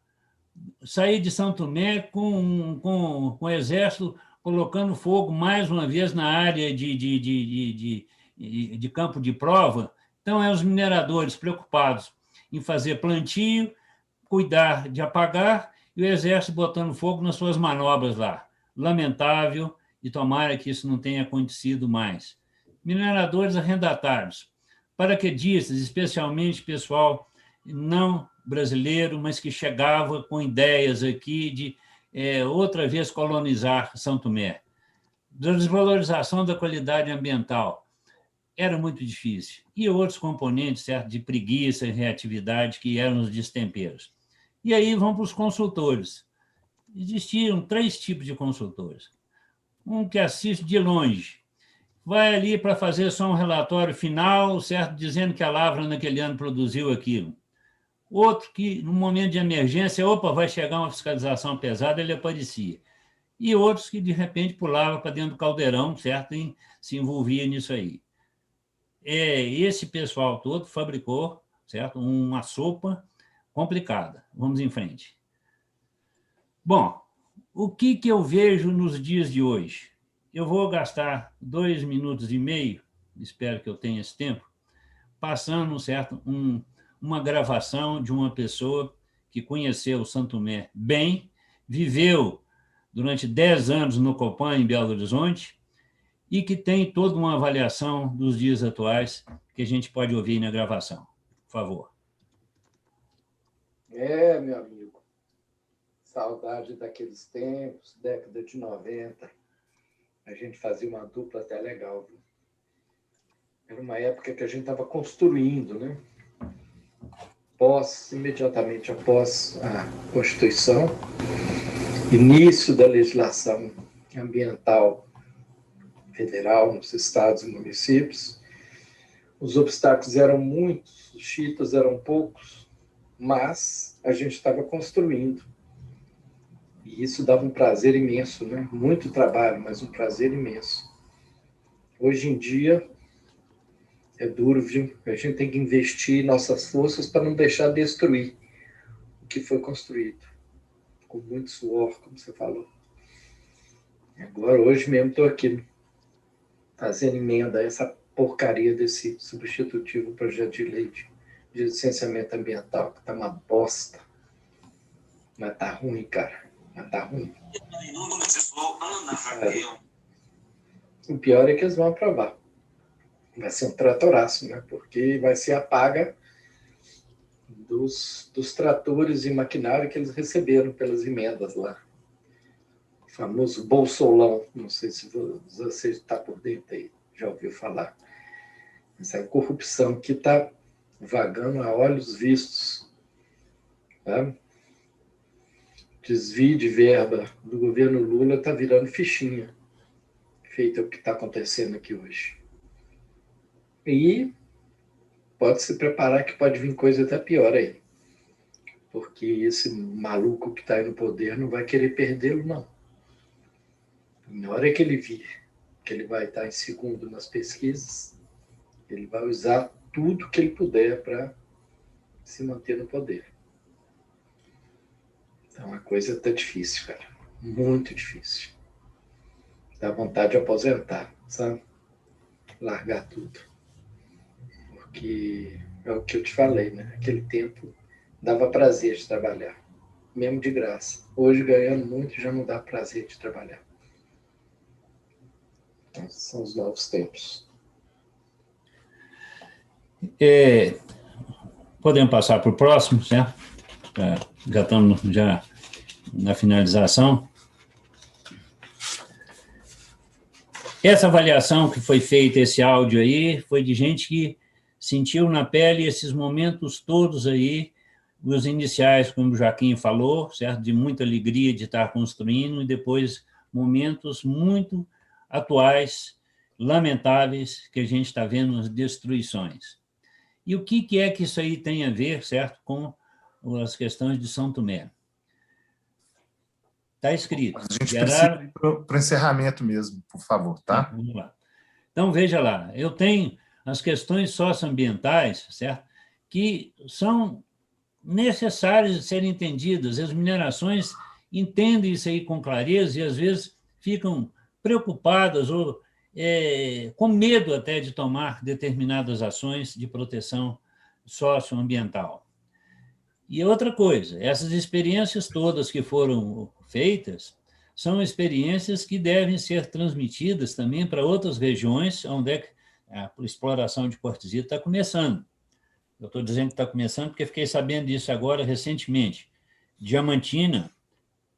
Saí de São Tomé com o Exército colocando fogo mais uma vez na área de campo de prova. Então, os mineradores preocupados em fazer plantio, cuidar de apagar, e o Exército botando fogo nas suas manobras lá. Lamentável, e tomara que isso não tenha acontecido mais. Mineradores arrendatários, paraquedistas, especialmente pessoal não brasileiro, mas que chegava com ideias aqui de outra vez colonizar São Tomé. Desvalorização da qualidade ambiental. Era muito difícil. E outros componentes, certo, de preguiça e reatividade, que eram os destemperos. E aí vão para os consultores. Existiam 3 tipos de consultores. Um que assiste de longe, vai ali para fazer só um relatório final, certo, dizendo que a lavra naquele ano produziu aquilo. Outro que, no momento de emergência, opa, vai chegar uma fiscalização pesada, ele aparecia. E outros que, de repente, pulavam para dentro do caldeirão, certo, e se envolvia nisso aí. Esse pessoal todo fabricou, certo, uma sopa complicada. Vamos em frente. Bom, o que eu vejo nos dias de hoje? Eu vou gastar 2,5 minutos, espero que eu tenha esse tempo, passando, certo, uma gravação de uma pessoa que conheceu o São Tomé bem, viveu durante 10 anos no Copan, em Belo Horizonte, e que tem toda uma avaliação dos dias atuais que a gente pode ouvir na gravação. Por favor. Meu amigo, saudade daqueles tempos, década de 90. A gente fazia uma dupla até legal, viu? Era uma época que a gente estava construindo, né? Imediatamente após a Constituição, início da legislação ambiental federal nos estados e municípios, os obstáculos eram muitos, os chiitas eram poucos, mas a gente estava construindo. E isso dava um prazer imenso, né? Muito trabalho, mas um prazer imenso. Hoje em dia, é duro, viu? A gente tem que investir nossas forças para não deixar destruir o que foi construído. Com muito suor, como você falou. Agora, hoje mesmo, estou aqui fazendo emenda a essa porcaria desse substitutivo projeto de lei de licenciamento ambiental, que está uma bosta. Mas está ruim, cara. Mas está ruim. O pior é que eles vão aprovar. Vai ser um tratoraço, né? Porque vai ser a paga dos tratores e maquinário que eles receberam pelas emendas lá. O famoso bolsolão, não sei se você está por dentro aí, já ouviu falar. Essa corrupção que está vagando a olhos vistos. Tá? Desvio de verba do governo Lula está virando fichinha, feito o que está acontecendo aqui hoje. E pode se preparar que pode vir coisa até pior aí. Porque esse maluco que está aí no poder não vai querer perdê-lo, não. Na hora que ele vir que ele vai estar em segundo nas pesquisas, ele vai usar tudo que ele puder para se manter no poder. Então a coisa está difícil, cara. Muito difícil. Dá vontade de aposentar, sabe? Largar tudo. Porque é o que eu te falei, né? Aquele tempo dava prazer de trabalhar, mesmo de graça. Hoje, ganhando muito, já não dá prazer de trabalhar. Então, são os novos tempos. Podemos passar para o próximo, certo? Já estamos na finalização. Essa avaliação que foi feita, esse áudio aí, foi de gente que sentiu na pele esses momentos todos aí, os iniciais, como o Joaquim falou, certo? De muita alegria de estar construindo, e depois momentos muito atuais, lamentáveis, que a gente está vendo as destruições. E o que é que isso aí tem a ver, certo, com as questões de São Tomé? Está escrito. A gente precisa ir para o encerramento mesmo, por favor, tá? Vamos lá. Então, veja lá, eu tenho as questões socioambientais, certo? Que são necessárias de serem entendidas. As minerações entendem isso aí com clareza e, às vezes, ficam preocupadas ou com medo até de tomar determinadas ações de proteção socioambiental. E outra coisa, essas experiências todas que foram feitas são experiências que devem ser transmitidas também para outras regiões onde é que a exploração de quartzito está começando. Eu estou dizendo que está começando porque fiquei sabendo disso agora recentemente. Diamantina,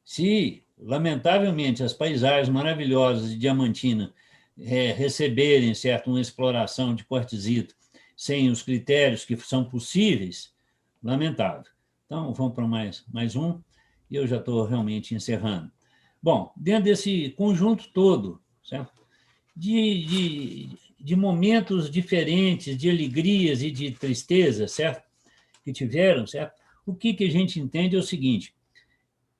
se, lamentavelmente, as paisagens maravilhosas de Diamantina receberem, certo, uma exploração de quartzito sem os critérios que são possíveis, lamentável. Então, vamos para mais um, e eu já estou realmente encerrando. Bom, dentro desse conjunto todo, certo? De momentos diferentes, de alegrias e de tristeza, certo? Que tiveram, certo? O que a gente entende é o seguinte: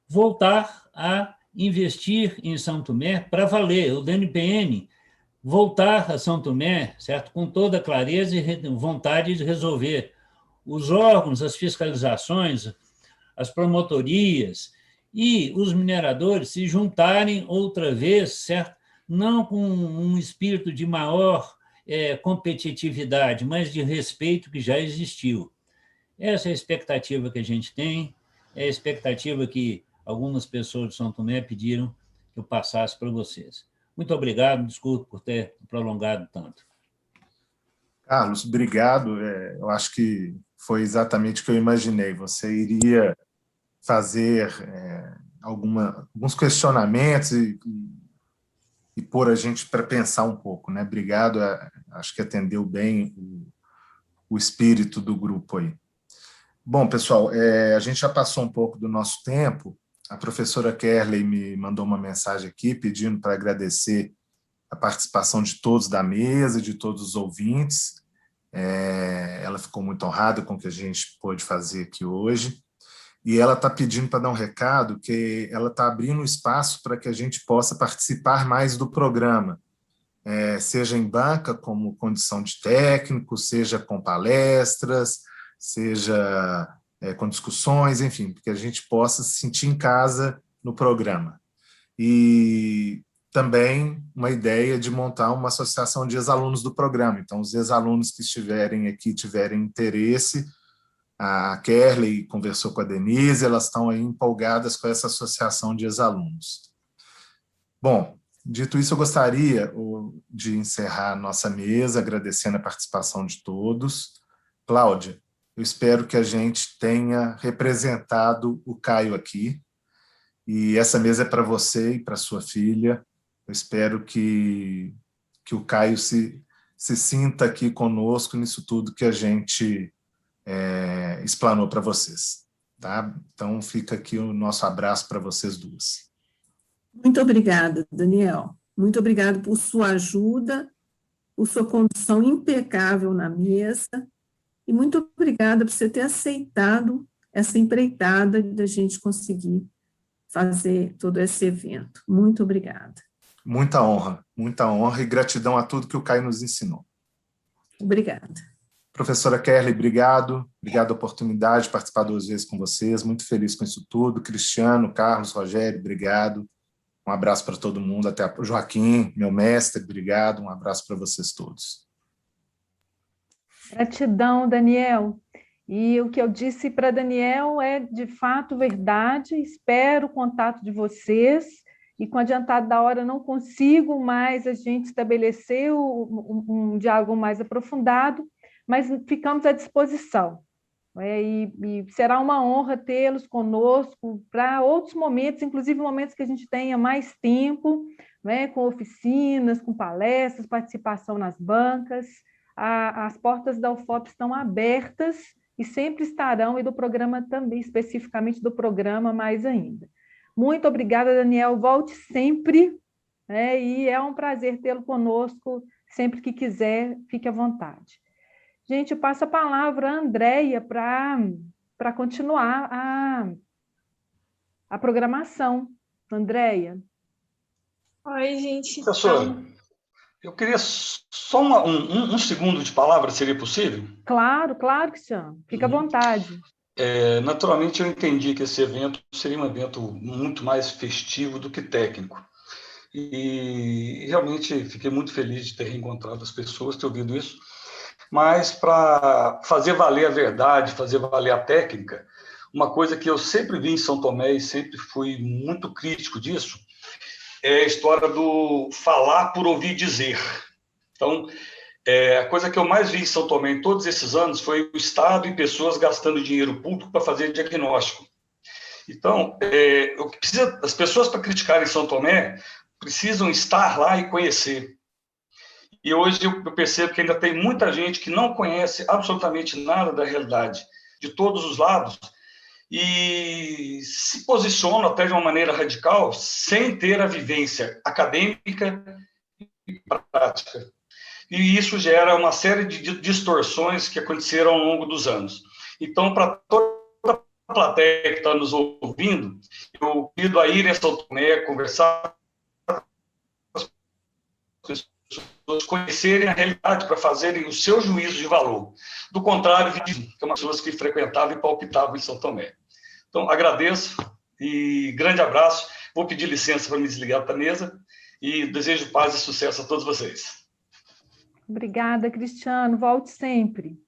voltar a investir em São Tomé para valer, o DNPN voltar a São Tomé, certo? Com toda clareza e vontade de resolver. Os órgãos, as fiscalizações, as promotorias e os mineradores se juntarem outra vez, certo? Não com um espírito de maior competitividade, mas de respeito que já existiu. Essa é a expectativa que a gente tem, é a expectativa que algumas pessoas de São Tomé pediram que eu passasse para vocês. Muito obrigado, desculpe por ter prolongado tanto. Carlos, obrigado. Eu acho que foi exatamente o que eu imaginei. Você iria fazer alguns questionamentos e pôr a gente para pensar um pouco, né? Obrigado, acho que atendeu bem o espírito do grupo aí. Bom, pessoal, a gente já passou um pouco do nosso tempo. A professora Kerley me mandou uma mensagem aqui pedindo para agradecer a participação de todos da mesa, de todos os ouvintes. Ela ficou muito honrada com o que a gente pôde fazer aqui hoje. E ela está pedindo para dar um recado que ela está abrindo espaço para que a gente possa participar mais do programa, seja em banca como condição de técnico, seja com palestras, seja com discussões, enfim, porque a gente possa se sentir em casa no programa. E também uma ideia de montar uma associação de ex-alunos do programa. Então, os ex-alunos que estiverem aqui, tiverem interesse, a Kerley conversou com a Denise, elas estão aí empolgadas com essa associação de ex-alunos. Bom, dito isso, eu gostaria de encerrar a nossa mesa, agradecendo a participação de todos. Cláudia, eu espero que a gente tenha representado o Caio aqui, e essa mesa é para você e para sua filha. Eu espero que o Caio se sinta aqui conosco nisso tudo que a gente explanou para vocês. Tá? Então, fica aqui o nosso abraço para vocês duas. Muito obrigada, Daniel. Muito obrigada por sua ajuda, por sua condução impecável na mesa, e muito obrigada por você ter aceitado essa empreitada da gente conseguir fazer todo esse evento. Muito obrigada. Muita honra e gratidão a tudo que o Caio nos ensinou. Obrigada. Professora Kerley, obrigado a oportunidade de participar 2 vezes com vocês, muito feliz com isso tudo. Cristiano, Carlos, Rogério, obrigado. Um abraço para todo mundo, até Joaquim, meu mestre, obrigado, um abraço para vocês todos. Gratidão, Daniel. E o que eu disse para Daniel é de fato verdade, espero o contato de vocês, e com o adiantado da hora não consigo mais a gente estabelecer um diálogo mais aprofundado, mas ficamos à disposição. E será uma honra tê-los conosco para outros momentos, inclusive momentos que a gente tenha mais tempo, com oficinas, com palestras, participação nas bancas. As portas da UFOP estão abertas e sempre estarão, e do programa também, especificamente do programa mais ainda. Muito obrigada, Daniel, volte sempre, e é um prazer tê-lo conosco, sempre que quiser, fique à vontade. Gente, eu passo a palavra à Andréia para continuar a programação. Andréia. Oi, gente. Professora, eu queria só um segundo de palavra, seria possível? Claro, Cristiano. Fica à vontade. Naturalmente, eu entendi que esse evento seria um evento muito mais festivo do que técnico. e realmente fiquei muito feliz de ter reencontrado as pessoas, ter ouvido isso. Mas para fazer valer a verdade, fazer valer a técnica, uma coisa que eu sempre vi em São Tomé e sempre fui muito crítico disso, é a história do falar por ouvir dizer. Então, a coisa que eu mais vi em São Tomé em todos esses anos foi o Estado e pessoas gastando dinheiro público para fazer diagnóstico. Então, as pessoas para criticarem São Tomé precisam estar lá e conhecer. E hoje eu percebo que ainda tem muita gente que não conhece absolutamente nada da realidade, de todos os lados, e se posiciona até de uma maneira radical, sem ter a vivência acadêmica e prática. E isso gera uma série de distorções que aconteceram ao longo dos anos. Então, para toda a plateia que está nos ouvindo, eu pido a ir a São Tomé, conversar com as pessoas, conhecerem a realidade para fazerem o seu juízo de valor. Do contrário, que é uma pessoas que frequentavam e palpitavam em São Tomé. Então, agradeço e grande abraço. Vou pedir licença para me desligar da mesa e desejo paz e sucesso a todos vocês. Obrigada, Cristiano. Volte sempre.